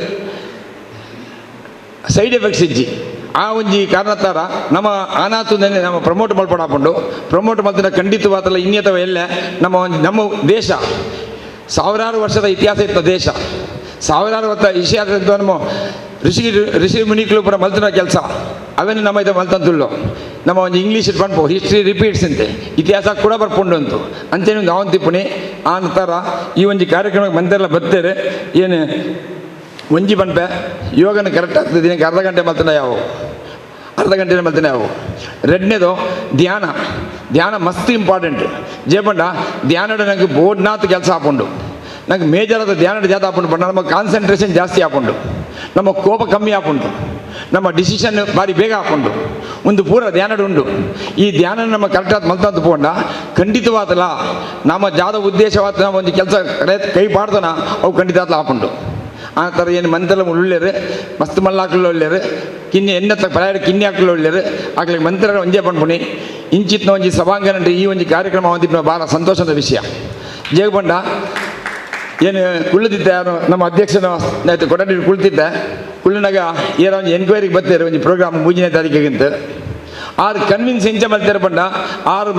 ಸೈಡ್ ಎಫೆಕ್ಟ್ಸ್ ಇಜ್ಜಿ ಆ ಒಂಜಿ ಕಾರಣತ್ತಾರ ನಮ್ಮ ಆನಾತು ನಮ್ಮ ಪ್ರಮೋಟ್ ಮಲ್ಪಡಾಪುಂಡು ಪ್ರಮೋಟ್ ಮಲ್ತಿನ ಖಂಡಿತವಾದಲ್ಲ ಇನ್ನಿಯತವ ಎಲ್ಲ ನಮ್ಮ ದೇಶ ಸಾವಿರಾರು ವರ್ಷದ ಇತಿಹಾಸ ಇತ್ತ ದೇಶ ಸಾವಿರಾರು ವರ್ಷ ಇತಿಹಾಸ ಇತ್ತು ನಮ್ಮ ಋಷಿ ಮುನಿಗಳು ಪುರ ಮಲ್ತಿನ ಕೆಲಸ ಅವೇನು ನಮ್ಮ ಇದು ಮಲ್ತಂತುಳ್ಳು ನಮ್ಮ ಒಂದು ಇಂಗ್ಲೀಷ್ ಪಂಪು ಹಿಸ್ಟ್ರಿ ರಿಪೀಟ್ಸ್ ಅಂತೆ ಇತಿಹಾಸ ಕೂಡ ಬರ್ಪುಂಡು ಅಂತು ಅಂತೇನು ಅವನ್ ತಿಪ್ಪುನಿ ಆ ನಂತರ ಈ ಒಂದು ಕಾರ್ಯಕ್ರಮಕ್ಕೆ ಬಂದೆಲ್ಲ ಬರ್ತೇವೆ ಏನು ಒಂಜಿ ಪಂಪೆ ಯೋಗನ ಕರೆಕ್ಟ್ ಆಗ್ತದೆ ದಿನಕ್ಕೆ ಅರ್ಧ ಗಂಟೆ ಮಲ್ತನ ಅರ್ಧ ಗಂಟೆ ಮಲ್ತನ ಎರಡನೇದು ಧ್ಯಾನ ಮಸ್ತ್ ಇಂಪಾರ್ಟೆಂಟ್ ಜೇಪಂಡ ಧ್ಯಾನದ ನಂಗೆ ಬೋರ್ಡ್ನಾಥ್ ಕೆಲಸ ಹಾಕೊಂಡು ನಂಗೆ ಮೇಜರಾದ ಧ್ಯಾನದ ಜಾತ ಹಾಕೊಂಡು ಪಂಡ ನಮ್ಮ ಕಾನ್ಸಂಟ್ರೇಷನ್ ಜಾಸ್ತಿ ಹಾಕೊಂಡು ನಮ್ಮ ಕೋಪ ಕಮ್ಮಿ ಹಾಕೊಂಡು ನಮ್ಮ ಡಿಸಿಷನ್ ಭಾರಿ ಬೇಗ ಹಾಕೊಂಡು ಒಂದು ಪೂರ ಧ್ಯಾನದ ಉಂಡು ಈ ಧ್ಯಾನ ನಮ್ಮ ಕರೆಕ್ಟಾದ ಮಲ್ತಂದು ಪೋಂಡ ಖಂಡಿತವಾದಲ್ಲ ನಮ್ಮ ಜಾದ ಉದ್ದೇಶವಾದ ನಾವು ಒಂದು ಕೆಲಸ ಕೈ ಪಾಡ್ದನ ಅವು ಖಂಡಿತ ಹಾಕೊಂಡು ಆ ಥರ ಏನು ಮಂತೆಲ್ಲ ಒಳ್ಳೆಯರು ಮಸ್ತ್ ಮಲ್ಲಾಕಲು ಒಳ್ಳೆಯರು ಕಿನ್ನೆ ಎಣ್ಣೆ ಪರಾಯಡ ಕಿನ್ನೆ ಹಾಕಲು ಒಳ್ಳೆಯರು ಆಗ್ಲಿಕ್ಕೆ ಮಂತ್ರ ಒಂದೇ ಪಂಪುನಿ ಇಂಚಿತ್ನ ಒಂಜಿ ಸಭಾಂಗಣ ಈ ಒಂದು ಕಾರ್ಯಕ್ರಮ ಹೊಂದಿಪ್ಪ ಭಾಳ ಸಂತೋಷದ ವಿಷಯ ಜೇಗಬಂಡ ಏನು ಕುಳ್ಳಿದ್ದೆ ಯಾರು ನಮ್ಮ ಅಧ್ಯಕ್ಷನ ಆಯ್ತು ಕೊಠಡಿ ಕುಳಿತಿದ್ದೆ ಕುಳ್ಳಿನಾಗ ಏನೋ ಒಂದು ಎನ್ಕ್ವೈರಿಗೆ ಬರ್ತಾರೆ ಒಂದು ಪ್ರೋಗ್ರಾಮ್ 3ನೇ ತಾರೀಕಿಗಿಂತ 6 ಕನ್ವಿನ್ಸ್ ಇಂಚ ಮಲ್ತಾರೆ ಬಂಡ 6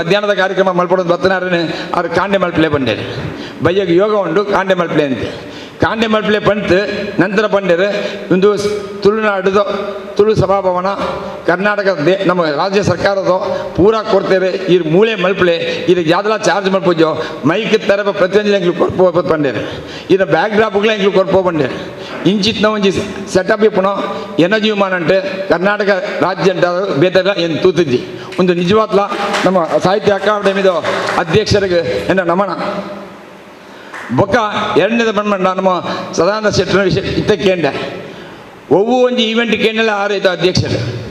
ಮಧ್ಯಾಹ್ನದ ಕಾರ್ಯಕ್ರಮ ಮಲ್ಪಡೋದು ಬರ್ತನಾರೇ 6 ಕಾಂಡೆ ಮಲ್ಪಲೆ ಬಂಡೆ ಬಯ್ಯಗೆ ಯೋಗ ಉಂಡು ಕಾಂಡೆ ಮಲ್ಪಲೆ ಅಂತೆ ಕಾಂಡೆ ಮಲ್ಪಲೆ ಪಂತು ನಂತರ ಬಂಡೇರು ಒಂದು ತುಳುನಾಡು ತುಳು ಸಭಾಭವನ ಕರ್ನಾಟಕ ನಮ್ಮ ರಾಜ್ಯ ಸರ್ಕಾರದ ಪೂರಾ ಕೊಡ್ತೇವೆ ಈ ಮೂಳೆ ಮಲ್ಪಲೆ ಇದಕ್ಕೆ ಯಾವ್ದೆಲ್ಲ ಚಾರ್ಜ್ ಮಲ್ಪೋಜೋ ಮೈಕ್ ತರ ಪ್ರತಿಯೊಂದು ಎಂಗ್ಲು ಕೊರ್ಪೋ ಬಂಡೇರು ಇನ್ನು ಬ್ಯಾಕ್ ಡ್ರಾಪ್ಗಳ ಎಂಗ್ಲು ಕೊರ್ಪೋ ಬಂಡೇರು ಇಂಚಿತ್ನ ಒಂಜಿ ಸೆಟಪ್ ಇಪ್ಪುನು ಎನರ್ಜಿ ವಿಮಾನ ಅಂಟು ಕರ್ನಾಟಕ ರಾಜ್ಯ ಅಂತ ಬೇತಲ್ಲ ಏನು ತೂತಿದ್ದಿ ಒಂದು ನಿಜವಾಗ್ಲ ನಮ್ಮ ಸಾಹಿತ್ಯ ಅಕಾಡೆಮಿದು ಅಧ್ಯಕ್ಷರಿಗೆ ಎನ್ನ ನಮನ ಬೊಕ್ಕ ಎರಡನೇದು ಬಂದ್ಮಂಡ ನಮ್ಮ ಸದಾನಂದ ಶೆಟ್ಟರ ವಿಷಯ ಇತ್ತ ಕೇಂದ್ರ ಒವ್ವು ಒಂಜಿ ಈವೆಂಟ್ ಕೇಂದ್ರ ಆರೈತ ಅಧ್ಯಕ್ಷರು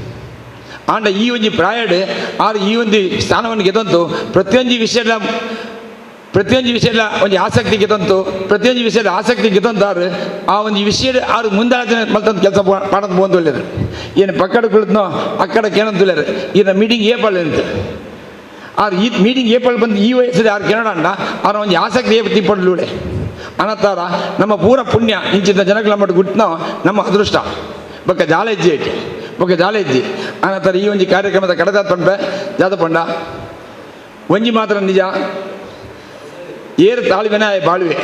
ಆಂಡ ಈ ಒಂಜಿ ಪ್ರಾಯಡ್ ಆರು ಈ ಒಂದು ಸ್ಥಾನವನ್ನು ಗೆದ್ದಂತು ಪ್ರತಿಯೊಂದು ವಿಷಯದ ಒಂದು ಆಸಕ್ತಿ ಗೆದ್ದಂತು ಪ್ರತಿಯೊಂದು ವಿಷಯದ ಆಸಕ್ತಿ ಗೆದ್ದಂತಾರು ಆ ಒಂದು ವಿಷಯದ ಆರು ಮುಂದಾಲೋಚನೆ ಮಲ್ತಂದು ಕೆಲಸ ಮಾಡೋದು ಬಂದು ಒಳ್ಳೆಯದು ಏನು ಪಕ್ಕಡ ಕುಳಿತನೋ ಅಕ್ಕಡಕ್ಕೆ ಏನಂತ ಒಳ್ಳೆಯದು ಇದನ್ನ ಮೀಟಿಂಗ್ ಏಪಲ್ ಅಂತ ಆರು ಈ ಮೀಟಿಂಗ್ ಏಪಲ್ ಬಂದು ಈ ವಯಸ್ಸಲ್ಲಿ ಆರು ಕೆನಡಾಂಡ ಅವ್ರ ಒಂದು ಆಸಕ್ತಿ ಏಪತ್ತಿ ಪಡ್ಲೂಳೆ ಅನ್ನತ್ತಾರ ನಮ್ಮ ಪೂರ ಪುಣ್ಯ ಇಂಚಿನ ಜನಗಳ ಮಟ್ಟ ಗುಟ್ನೋ ನಮ್ಮ ಅದೃಷ್ಟ ಬೊಕ್ಕ ಜಾಲೆಜ್ಜಿ ಐತಿ ಬೊಕ್ಕ ಜಾಲೆಜ್ಜಿ ಅನ್ನತ್ತಾರ ಈ ಒಂದು ಕಾರ್ಯಕ್ರಮದ ಕಡದ ಪಂಡ ಜಾತ ಪಂಡ ಒಂಜಿ ಮಾತ್ರ ನಿಜ ಏರು ತಾಳ್ವೆನ ಬಾಳುವೆ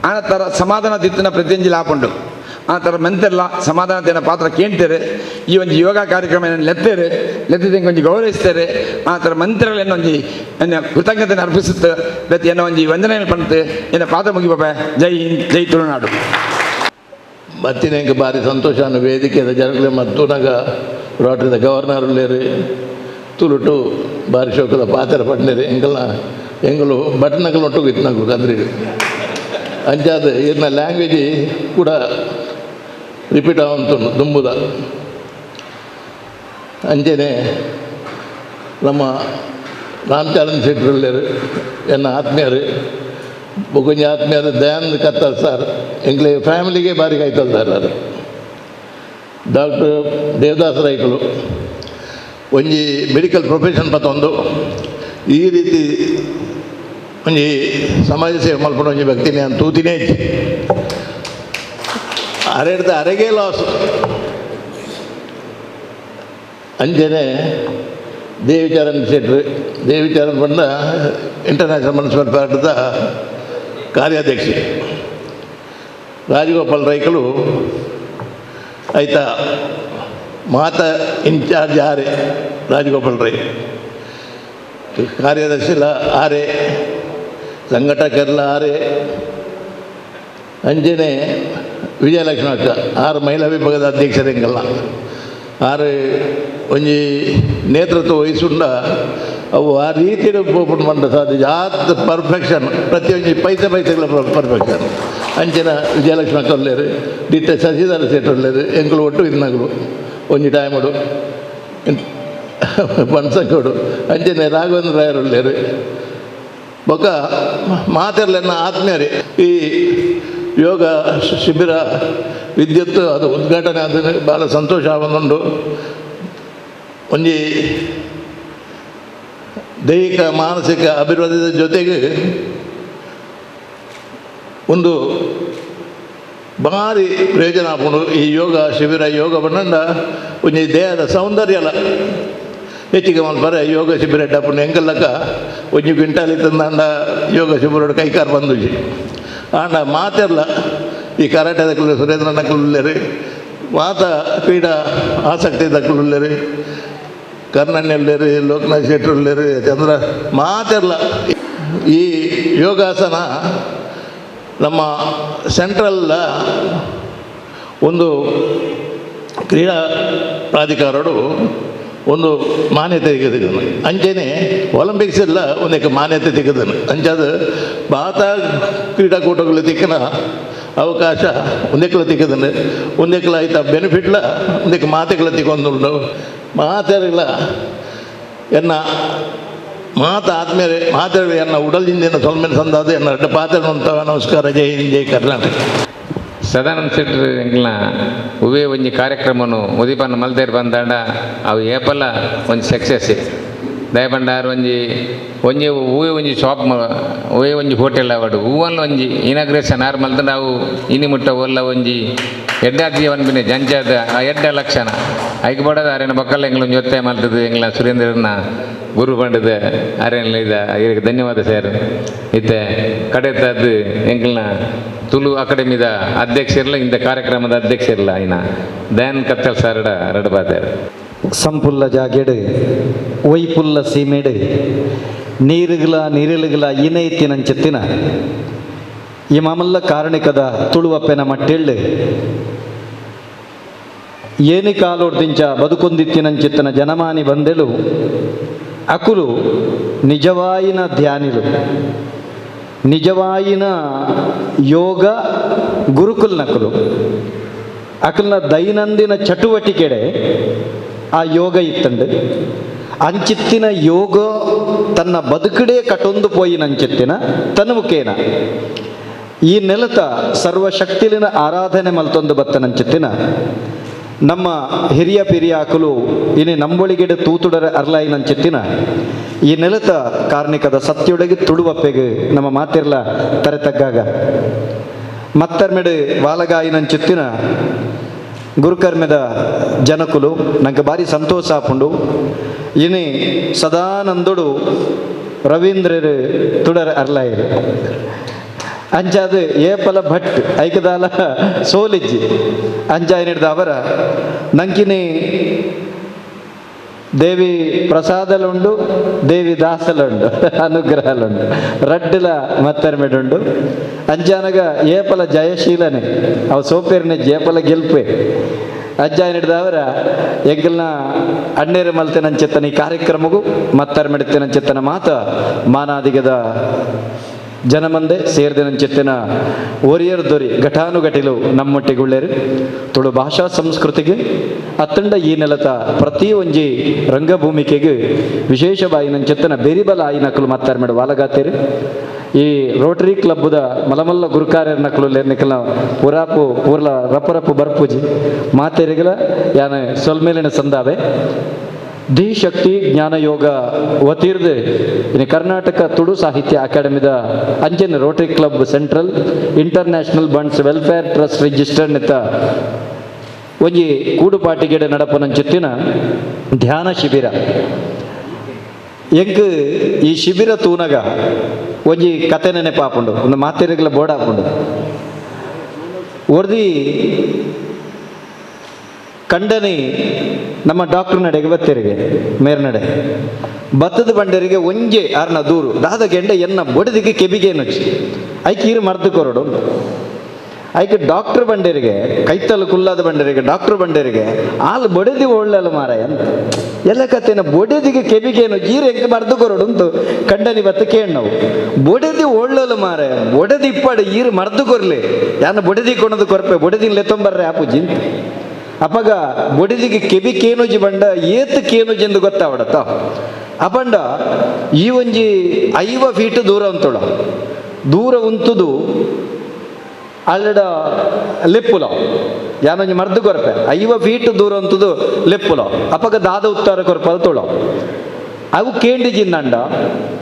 ಅನ್ನತ್ತಾರ ಸಮಾಧಾನ ತಿತ್ತಿನ ಪ್ರತಿಯೊಂಜಿ ಲಾಪಂಡು ಆ ಥರ ಮೆಂತೆಲ್ಲ ಸಮಾಧಾನತೆಯ ಪಾತ್ರ ಕೇಳ್ತಾರೆ ಈ ಒಂದು ಯೋಗ ಕಾರ್ಯಕ್ರಮ ಲೆತ್ತೇರು ಲೆತ್ತಿದಂಗೆ ಒಂಜಿ ಗೌರವಿಸ್ತಾರೆ ಆ ಥರ ಮಂತ್ರಗಳನ್ನು ಒಂಜಿ ಎನ್ನ ಕೃತಜ್ಞತೆಯನ್ನು ಅರ್ಪಿಸುತ್ತೆ ಮತ್ತು ಏನೋ ಒಂಜಿ ವಂದನೆಯನ್ನು ಪಂತು ಎನ್ನ ಪಾತ್ರ ಮುಗಿಪಾಪ ಜೈ ಹಿಂದ್ ಜೈ ತುಳುನಾಡು ಮತ್ತಿನ ಭಾರಿ ಸಂತೋಷ ಅನ್ನೋ ವೇದಿಕೆದ ಜನಗಳೇ ಮತ್ತು ನಾಗ ರೋಟರಿದ ಗವರ್ನರ್ ಉಳ್ಳೇರು ತುಳುಟು ಭಾರಿ ಶೋಕದ ಪಾತ್ರ ಪಡ್ನೇರು ಎಂಗಲು ಬಟನಗಳು ಒಟ್ಟೋಗಿತ್ತು ನಾವು ಕದ್ರಿ ಅಂಚಾದ ಇನ್ನ ಲ್ಯಾಂಗ್ವೇಜ್ ಕೂಡ ರಿಪೀಟ್ ಆವಂತುಂಡು ದುಂಬುದ ಅಂಚೆನೆ ನಮ್ಮ ರಾಮಚಂದ್ರನ್ ಶೆಟ್ಟರು ಎನ್ನ ಆತ್ಮೀಯರು ಕೊಂಚ ಆತ್ಮೀಯರು ದಯಾನಂದ ಕತ್ತಲ್ ಸರ್ ಎಂಗ್ಲೆ ಫ್ಯಾಮಿಲಿಗೆ ಬಾರಿ ಕಾಯ್ತಲ್ ಸರ್ ಅದು ಡಾಕ್ಟರ್ ದೇವದಾಸ ರೈಕಲು ಒಂಜಿ ಮೆಡಿಕಲ್ ಪ್ರೊಫೆಷನ್ ಪತ್ತೊಂದು ಈ ರೀತಿ ಒಂಜಿ ಸಮಾಜ ಸೇವೆ ಮಲ್ಪಡ ಒಂಜಿ ವ್ಯಕ್ತಿನೇ ಅಂತ ತೂತಿನೇ ಇಜ್ಜಿ ಅರೆಡ್ದ ಅರೆಗೆ ಲಾಸ್ ಅಂಜನೆ ದೇವಿಚರಣ್ ಶೆಟ್ರು ದೇವಿಚರಣ್ ಬಂದ ಇಂಟರ್ನ್ಯಾಷನಲ್ ಮುನ್ಸಿಪಲ್ ಪಾರ್ಟಿದ ಕಾರ್ಯಾಧ್ಯಕ್ಷೆ ರಾಜಗೋಪಾಲ್ ರೈಕಲು ಐತ ಮಾತ ಇನ್ಚಾರ್ಜ್ ಆರೆ ರಾಜಗೋಪಾಲ್ ರೈ ಕಾರ್ಯದರ್ಶಿಲ ಆರೆ ಸಂಘಟಕರ್ಲ ಆರೆ ಅಂಜನೆ ವಿಜಯಲಕ್ಷ್ಮಿ ಅಕ್ಕ 6 ಮಹಿಳಾ ವಿಭಾಗದ ಅಧ್ಯಕ್ಷರೆಂಗಲ್ಲ 6 ಒಂಜಿ ನೇತೃತ್ವ ವಹಿಸುಂಡ ಅವು ಆ ರೀತಿ ಓಪನ್ ಮಾಡ ಸಾಧ್ಯ ಜಾತ್ ಪರ್ಫೆಕ್ಷನ್ ಪ್ರತಿಯೊಂದು ಪೈಸೆಗಳ ಪರ್ಫೆಕ್ಷನ್ ಅಂಚಿನ ವಿಜಯಲಕ್ಷ್ಮಿ ಅಕ್ಕ ಒಳ್ಳೆಯರು ಡಿಟ್ಟ ಶಶಿಧರ ಶೆಟ್ಟಿ ಒಳ್ಳೆಯರು ಎಂಗಳು ಒಟ್ಟು ಇನ್ನಾಗಲು ಒಂಜಿ ಟೈಮಡು ಪಣಸಂಕೋಡು ಅಂಚನೆ ರಾಘವೇಂದ್ರ ರಾಯರು ಒಳ್ಳೆಯರು ಬೊಕ್ಕ ಮಾತೆರ್ಲೆನ್ನ ಆತ್ಮೀಯರೇ ಈ ಯೋಗ ಶಿಬಿರ ವಿದ್ಯುತ್ ಅದು ಉದ್ಘಾಟನೆ ಆದರೆ ಭಾಳ ಸಂತೋಷ ಆಗುಂಡು ಒಂಜಿ ದೈಹಿಕ ಮಾನಸಿಕ ಅಭಿವೃದ್ಧಿಯ ಜೊತೆಗೆ ಒಂದು ಭಾರಿ ಪ್ರಯೋಜನ ಆಪುಂಡು ಈ ಯೋಗ ಶಿಬಿರ ಯೋಗ ಬಂಡ ಒಂಜಿ ದೇಹದ ಸೌಂದರ್ಯಲ ಹೆಚ್ಚಿಗೆ ಮಲ್ಪರೆ ಯೋಗ ಶಿಬಿರ ಇಟ್ಟಪುಂಡು ಎಂಕಲ್ಲಕ್ಕ ಒಂಜಿ ಕ್ವಿಂಟಾಲ್ ಇತ್ತಂದ ಯೋಗ ಶಿಬಿರ ಕೈಕಾರು ಬಂದುಜಿ ಆಂಡ ಮಾತೆರ್ಲ ಈ ಕರಾಟೆ ದಕ್ಕಲು ಸುರೇಂದ್ರ ನಕ್ಕಲು ಮಾತ ಕ್ರೀಡಾ ಆಸಕ್ತಿ ದಕ್ಕಲು ಕರ್ಣಣ್ಯಲ್ಲೇರು ಲೋಕನಾಥ್ ಶೆಟ್ಟರು ಚಂದ್ರ ಮಾತೆರ್ಲ ಈ ಯೋಗಾಸನ ನಮ್ಮ ಸೆಂಟ್ರಲ್ ಒಂದು ಕ್ರೀಡಾ ಪ್ರಾಧಿಕಾರಡು ಒಂದು ಮಾನ್ಯತೆ ತೆಗೆದನು ಅಂಚೆನೆ ಒಲಿಂಪಿಕ್ಸ್ ಎಲ್ಲ ಒಂದಕ್ಕೆ ಮಾನ್ಯತೆ ತೆಗೆದನು ಅಂಚಾದ ಭಾರತ ಕ್ರೀಡಾಕೂಟಗಳು ತಿಕ್ಕಿನ ಅವಕಾಶ ಒಂದೆಕ್ಕಲ ತಿಕ್ಕದನು ಒಂದೆಕ್ಕಲ ಆಯ್ತ ಬೆನಿಫಿಟ್ಲ ಒಂದಕ್ಕೆ ಮಾತೆಗಳ ತಿಕ್ಕೊಂದುಂಡು ಮಾತೆಗಳ ಎನ್ನ ಮಾತ ಆದ್ಮೇಲೆ ಮಾತೆಗಳು ಎನ್ನ ಉಡಲಿಂದಿನ ಸೊಲ್ಮೆನ ಸಂದಾದ ಎನ್ನ ಎರಡು ಪಾತ್ರ ನಮಸ್ಕಾರ ಜೈ ಹಿಂದ್ ಜೈ ಕರ್ನಾಟಕ ಸದಾನಂದ ಶೆಟ್ಟರು ಎಂಕ್ಲ ಉವೇ ಒಂಜಿ ಕಾರ್ಯಕ್ರಮನು ಉದೀಪನ ಮಲ್ದೇರು ಬಂದಾಂಡ ಅವು ಏಪಲ ಒಂಜಿ ಸಕ್ಸಸ್ ದಯಪಂಡಾರು ಒಂಜಿ ಹೂವೇ ಒಂಜಿ ಶಾಪ್ ಹೂವೇ ಒಂಜಿ ಹೋಟೆಲ್ ಆವಡು ಹೂವಲ್ಲ ಒಂಜಿ ಇನಾಗ್ರೇಷನ್ ಆರು ಮಲ್ತಂಡ ಅವು ಇನಿ ಮುಟ್ಟ ಒಲ್ಲ ಒಂಜಿ ಎಡ್ಡಾರ್ಜಿ ಅನ್ಬಿನೆ ಜಂಚಾದ ಎಡ್ಡ ಲಕ್ಷಣ ಐಕ್ ಬಡದ ಅರೇನ ಬಕ್ಕಲ್ಲ ಎಂಗ್ಲ ಒಂಜಿ ಒತ್ತಾಯ ಮಲ್ತದ್ದು ಎಂಗ್ಲ ಸುರೇಂದ್ರನ ಗುರು ಪಂಡದ ಅರೇನ ಇದ ಇದಕ್ಕೆ ಧನ್ಯವಾದ ಸರ್ ಇತ್ತೆ ಕಡೆತದ್ದು ಎಂಗ್ಲನ ತುಳು ಅಕಾಡೆಮಿದ ಅಧ್ಯಕ್ಷರಿಲ್ಲ ಇಂಥ ಕಾರ್ಯಕ್ರಮದ ಅಧ್ಯಕ್ಷರಿಲ್ಲ ಇನ್ನ ದಯಾನಂದ ಕತ್ತಲ್ ಸರ್ ಎರಡು ಬಾದಾರು ಸಂಪುಲ್ಲ ಜಾಗೆಡು ಒಯ್ಪುಲ್ಲ ಸೀಮೆಡು ನೀರುಗಳ ನೀರಿಲುಗಳ ಇನೈತಿನಂಚೆತ್ತಿನ ಈ ಮಾಮಲ್ಲ ಕಾರಣಿಕದ ತುಳುವಪ್ಪೆನ ಮಟ್ಟೆಳ್ಳು ಏನಿ ಕಾಲೋಡ್ದಿಂಚ ಬದುಕೊಂದಿತ್ತಿನಂಚಿತ್ತನ ಜನಮಾನಿ ಬಂದೆಳು ಅಕುಲು ನಿಜವಾಯಿನ ಧ್ಯಾನಿಲು ನಿಜವಾಯಿನ ಯೋಗ ಗುರುಕುಲ್ ನಕಲು ಅಕಲ್ನ ದೈನಂದಿನ ಚಟುವಟಿಕೆಡೆ ಆ ಯೋಗ ಇತ್ತಂಡು ಅಂಚಿತ್ತಿನ ಯೋಗ ತನ್ನ ಬದುಕಡೆ ಕಟೊಂದು ಪೋಯಿನಂಚಿತ್ತಿನ ತನುಮುಖೇನ ಈ ನೆಲತ ಸರ್ವಶಕ್ತಿಲಿನ ಆರಾಧನೆ ಮಲ್ತೊಂದು ಬತ್ತನಂಚಿತ್ತಿನ ನಮ್ಮ ಹಿರಿಯ ಪಿರಿಯ ಆಕಲು ಇನಿ ನಂಬೊಳಿಗೆಡೆ ತೂತುಡರ ಅರ್ಲಾಯಿನಂಚಿತ್ತಿನ ಈ ನೆಲತ ಕಾರ್ಣಿಕದ ಸತ್ಯೊಳಗೆ ತುಳುವಪ್ಪೆಗೆ ನಮ್ಮ ಮಾತಿರ್ಲ ತರೆತಗ್ಗಾಗ ಮತ್ತರ್ಮೆಡು ವಾಲಗಾಯಿನಂಚಿತ್ತಿನ ಗುರುಕರ್ಮೆದ ಜನಕುಲು ನಂಗೆ ಭಾರಿ ಸಂತೋಷ ಆಪುಂಡು ಇನಿ ಸದಾನಂದೊಡು ರವೀಂದ್ರರು ತುಡರ ಅರ್ಲಾಯಿರು ಅಂಚಾದು ಏಪಲ ಭಟ್ ಐಕದಾಲ ಸೋಲಿಜ್ಜಿ ಅಂಚಾಯಿನಿಡ್ದ ಅವರ ನಂಕಿನಿ ದೇವಿ ಪ್ರಸಾದಲುಂಡು ದೇವಿ ದಾಸಲುಂಡು ಅನುಗ್ರಹಲುಂಡು ರಡ್ಡುಲ ಮತ್ತರ್ಮೆಡುಂಡು ಅಂಚಾನಗ ಏಪಲ ಜಯಶೀಲನೆ ಅವು ಸೋಪೇರ್ನೆ ಏಪಲ ಗೆಲ್ಪೆ ಅಜ್ಜಾಯಿನಿಡ್ದ ಅವರ ಎಂಕಲ್ನ ಅಣ್ಣೇರು ಮಲ್ತೆನಂಚೆತ್ತನ ಈ ಕಾರ್ಯಕ್ರಮಗೂ ಮತ್ತರ್ಮೆಡ್ತೆನಂಚೆತ್ತನ ಮಾತ ಮಾನಾದಿಗದ ಜನಮಂದೆ ಸೇರಿದನಂಚಿತ್ತಿನ ಓರಿಯರ್ ದೊರಿ ಘಟಾನುಘಟಿಲು ನಮ್ಮೊಟ್ಟಿಗುಳ್ಳೇರು ತುಳು ಭಾಷಾ ಸಂಸ್ಕೃತಿಗೆ ಅತ್ತಂಡ ಈ ನೆಲತ ಪ್ರತಿ ಒಂಜಿ ರಂಗಭೂಮಿಕೆಗೆ ವಿಶೇಷವಾಯಿನಂಚಿತ್ತಿನ ಬೆರಿಬಲ ಆಯಿನಕಲು ಮಾತಾಡ್ಮೇಡು ವಾಲಗಾತೇರು ಈ ರೋಟರಿ ಕ್ಲಬ್ದ ಮಲಮಲ್ಲ ಗುರುಕಾರ್ಯರ ನಕಲು ಲೇರ್ನಿಕಲ ಪುರಾಪು ಪೂರ್ಲ ರಪ್ಪರಪ್ಪು ಬರ್ಪುಜಿ ಮಾತೇರಿಗಲ ಯಾನ ಸೊಲ್ಮೇಲಿನ ಸಂದಾವೆ ಧೀ ಶಕ್ತಿ ಜ್ಞಾನ ಯೋಗ ವತೀರ್ದು ಇನ್ನು ಕರ್ನಾಟಕ ತುಳು ಸಾಹಿತ್ಯ ಅಕಾಡೆಮಿದ ಅಂಜನ್ rotary club central international Bunts welfare trust registered ನಿತ್ತ ಒಂಜಿ ಕೂಡುಪಾಟಿಗೆಡೆ ನಡಪನಂಚಿತ್ತಿನ ಧ್ಯಾನ ಶಿಬಿರ ಎಂಕ್ ಈ ಶಿಬಿರ ತೂನಗ ಒಂಜಿ ಕತೆ ನೆನಪಾಪುಂಡು ಒಂದು ಮಾತೇರಿಗಲ ಬೋರ್ಡ್ ಹಾಪುಂಡು ಒರ್ದಿ ಕಂಡನಿ ನಮ್ಮ ಡಾಕ್ಟರ್ ನಡೆಗೆ ಬತ್ತೇರಿಗೆ ಮೇರ್ನಡೆ ಬತ್ತದ ಬಂಡರಿಗೆ ಒಂಜೆ ಆರ್ನ ದೂರು ದಾದ ಗೆಂಡ ಎನ್ನ ಬೊಡದಿಗೆ ಕೆಬಿಗೆ ನುಚ್ಚಿ ಐಕೆ ಈರು ಮರ್ದು ಕೊರಡು ಐಕೆ ಡಾಕ್ಟರ್ ಬಂಡೇರಿಗೆ ಕೈತಲು ಕುಲ್ಲಾದ ಬಂಡರಿಗೆ ಡಾಕ್ಟರ್ ಬಂಡೇರಿಗೆ ಆಲ್ ಬೊಡೆದಿ ಒಳ್ಳೆಲ್ಲ ಮಾರಾಯ ಅಂತ ಎಲ್ಲ ಕತೆನ ಬೊಡೆದಿಗೆ ಕೆಬಿಗೇನು ಜೀರು ಎಂಕ ಮರ್ದು ಕೊರಡು ಅಂತು ಕಂಡನಿ ಬತ್ತ ಕೇಳ್ ನಾವು ಬೊಡೆದಿ ಒಳ್ಳೆಲ್ಲ ಮಾರಾಯ ಬೊಡೆದಿ ಇಪ್ಪಡು ಈರು ಮರ್ದು ಕೊರ್ಲಿ ಯಾನ ಬೊಡೆದಿ ಕೊಣದು ಕೊರಪೆ ಬೊಡೆದಿನ ಲೆತ್ತೊಂಬರ್ರೆ ಆಪುಜಿ ಅಂತ ಅಪಗ ಬೊಡಿದಿಗೆ ಕೆಬಿ ಕೇನುಜಿ ಬಂಡ ಏತ್ ಕೇನುಜಿ ಎಂದು ಗೊತ್ತಾವಡತ್ತ ಅಪಂಡ ಈ ಒಂಜಿ 5 ಫೀಟ್ ದೂರ ಉಂತುಳ ದೂರ ಉಂತುದು ಅಲ್ಲಡ ಲೆಪ್ಪುಲ ಯಾನೊಂಜಿ ಮರ್ದು ಕೊರಪೆ 5 ಫೀಟ್ ದೂರ ಉಂತುದು ಲೆಪ್ಪುಲ ಅಪಗ ದಾದ ಉತ್ತರ ಕೊರಪದ ತುಳ ಅವು ಕೇಂಡಿಜಿಂದಂಡ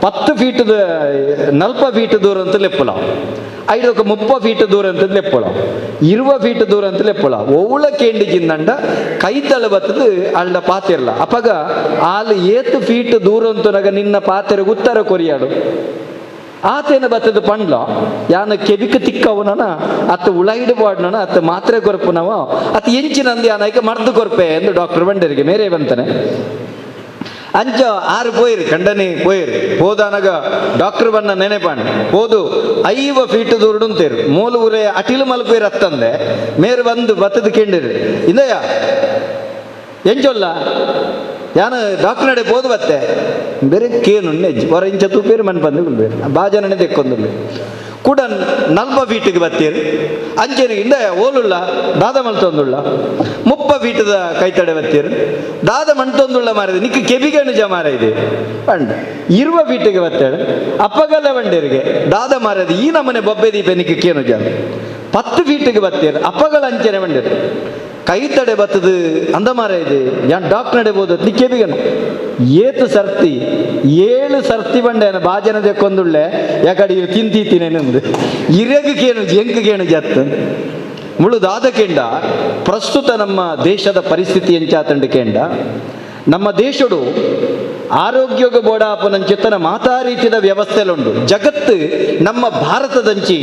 10 ಫೀಟ್ 40 ಫೀಟ್ ದೂರ ಅಂತ ಲೆಪ್ಪುಲ ಐದು ఒక 30 ಫೀಟ್ ದೂರ ಅಂತ ಲೆಪ್ಪುಳ 20 ಫೀಟ್ ದೂರ ಅಂತ ಲೆಪ್ಪುಳ ಒವ್ಳ ಕೇಂಡಿಜಿಂದಂಡ ಕೈತಳ ಬತ್ತದು ಅಳ್ಳ ಪಾತಿರ್ಲ ಅಪಗ ಆಲ್ 8 ಫೀಟ್ ದೂರ ಅಂತನಾಗ ನಿನ್ನ ಪಾತೆರೆಗೆ ಉತ್ತರ ಕೊರಿಯಾಡು ಆತೇನ ಬತ್ತದ ಪಂಡ್ಲ ಯಾನ ಕೆಬಿಕ ತಿಕ್ಕವನ ಅತ್ತ ಉಳೈಡು ಬಾಡ್ನ ಅತ್ತ ಮಾತ್ರೆ ಕೊರಪುನವ ಅತ್ತ ಎಂಚಿನಂದು ಯಾನೈಕ ಮರ್ದು ಕೊರ್ಪೆ ಎಂದು ಡಾಕ್ಟರ್ ಬಂಡರಿಗೆ ಮೇರೆ ಬಂತಾನೆ ಅಂಚ ಆರು ಪೋಯಿರು ಕಂಡನಿ ಪೋಯಿರು ಹೋದಾನಗ ಡಾಕ್ಟರ್ ಬನ್ನ ನೆನೆಪಾಣ್ ಹೋದು 5 ಫೀಟ್ ದೂರಡುಂತೇರು ಮೂಲು ಉರೆ ಅಟಿಲು ಮಲ್ಪೇರು ಹತ್ತಂದೆ ಮೇರು ಬಂದು ಬತ್ತದ ಕೇಂಡಿರು ಇಂದಯ್ಯ ಎಂಚೊಲ್ಲ ಯಾನ ಡಾಕ್ಟರ್ ನಡೆ ಬೋದು ಬತ್ತೆ ಬೇರೆ ಕೇನು ನೆಜ್ಜಿ ಹೊರ ಇಂಚ ತೂಪೇರು ಮನ್ ಬಂದು ಬೇರೆ ಬಾಜನೇ ತೆಕ್ಕೊಂದು ಕೂಡ 40 ಫೀಟಿಗೆ ಬತ್ತೀರು ಅಂಚೇರಿ ಇಂದ ಓಲುಳ್ಳ ದಾದ ಮಲ್ತೊಂದುಳ್ಳ 30 ಫೀಟದ ಕೈತಡೆ ಬತ್ತೀರು ದಾದ ಮಣ್ತೊಂದುಳ್ಳ ಮಾರಿದೆ ನಿಕ್ಕ ಕೆಬಿಗೆ ನಿಜ ಮಾರಿದೆ ಪಂಡ್ 20 ಫೀಟಿಗೆ ಬತ್ತೇಳು ಅಪ್ಪಗಲ್ಲ ಬಂಡೇರಿಗೆ ದಾದ ಮಾರಿದೆ ಈ ನಮ್ಮನೆ ಬೊಬ್ಬೆ ದೀಪ ನಿಕ್ಕ ಕೇನು ಜ 10 ಫೀಟಿಗೆ ಬತ್ತೀರು ಅಪ್ಪಗಳ ಅಂಚನೆ ಬಂಡೇರು ಕೈತಡೆ ಬತ್ತದು ಅಂದ ಮಾರ ಇದೆ ಯಾನ್ ಡಾಕ್ಟರ್ ನಡೆ ಬೋದು ನಿ ಕೆಬಿಗನು ಏತು ಸರ್ತಿ 7 ಸರ್ತಿ ಬಂಡೇನ ಬಾಜನ ತೆಕ್ಕೊಂದುಳ್ಳೆ ಯಾಕಡೆ ತಿಂತೀನೇನಂದು ಇರೆಗ್ ಕೇನು ಎಂಕ್ ಕೇನು ಜತ್ತು ಮುಳು ದಾದ ಕೇಂಡ ಪ್ರಸ್ತುತ ನಮ್ಮ ದೇಶದ ಪರಿಸ್ಥಿತಿ ಎಂಚಾತಂಡು ಕೇಂಡ ನಮ್ಮ ದೇಶಡು ಆರೋಗ್ಯೋಗ ಬೋಡಾಪನಂಚಿತ್ತನ ಮಾತಾ ರೀತಿಯ ವ್ಯವಸ್ಥೆಲುಂಡು ಜಗತ್ತು ನಮ್ಮ ಭಾರತದಂಚಿ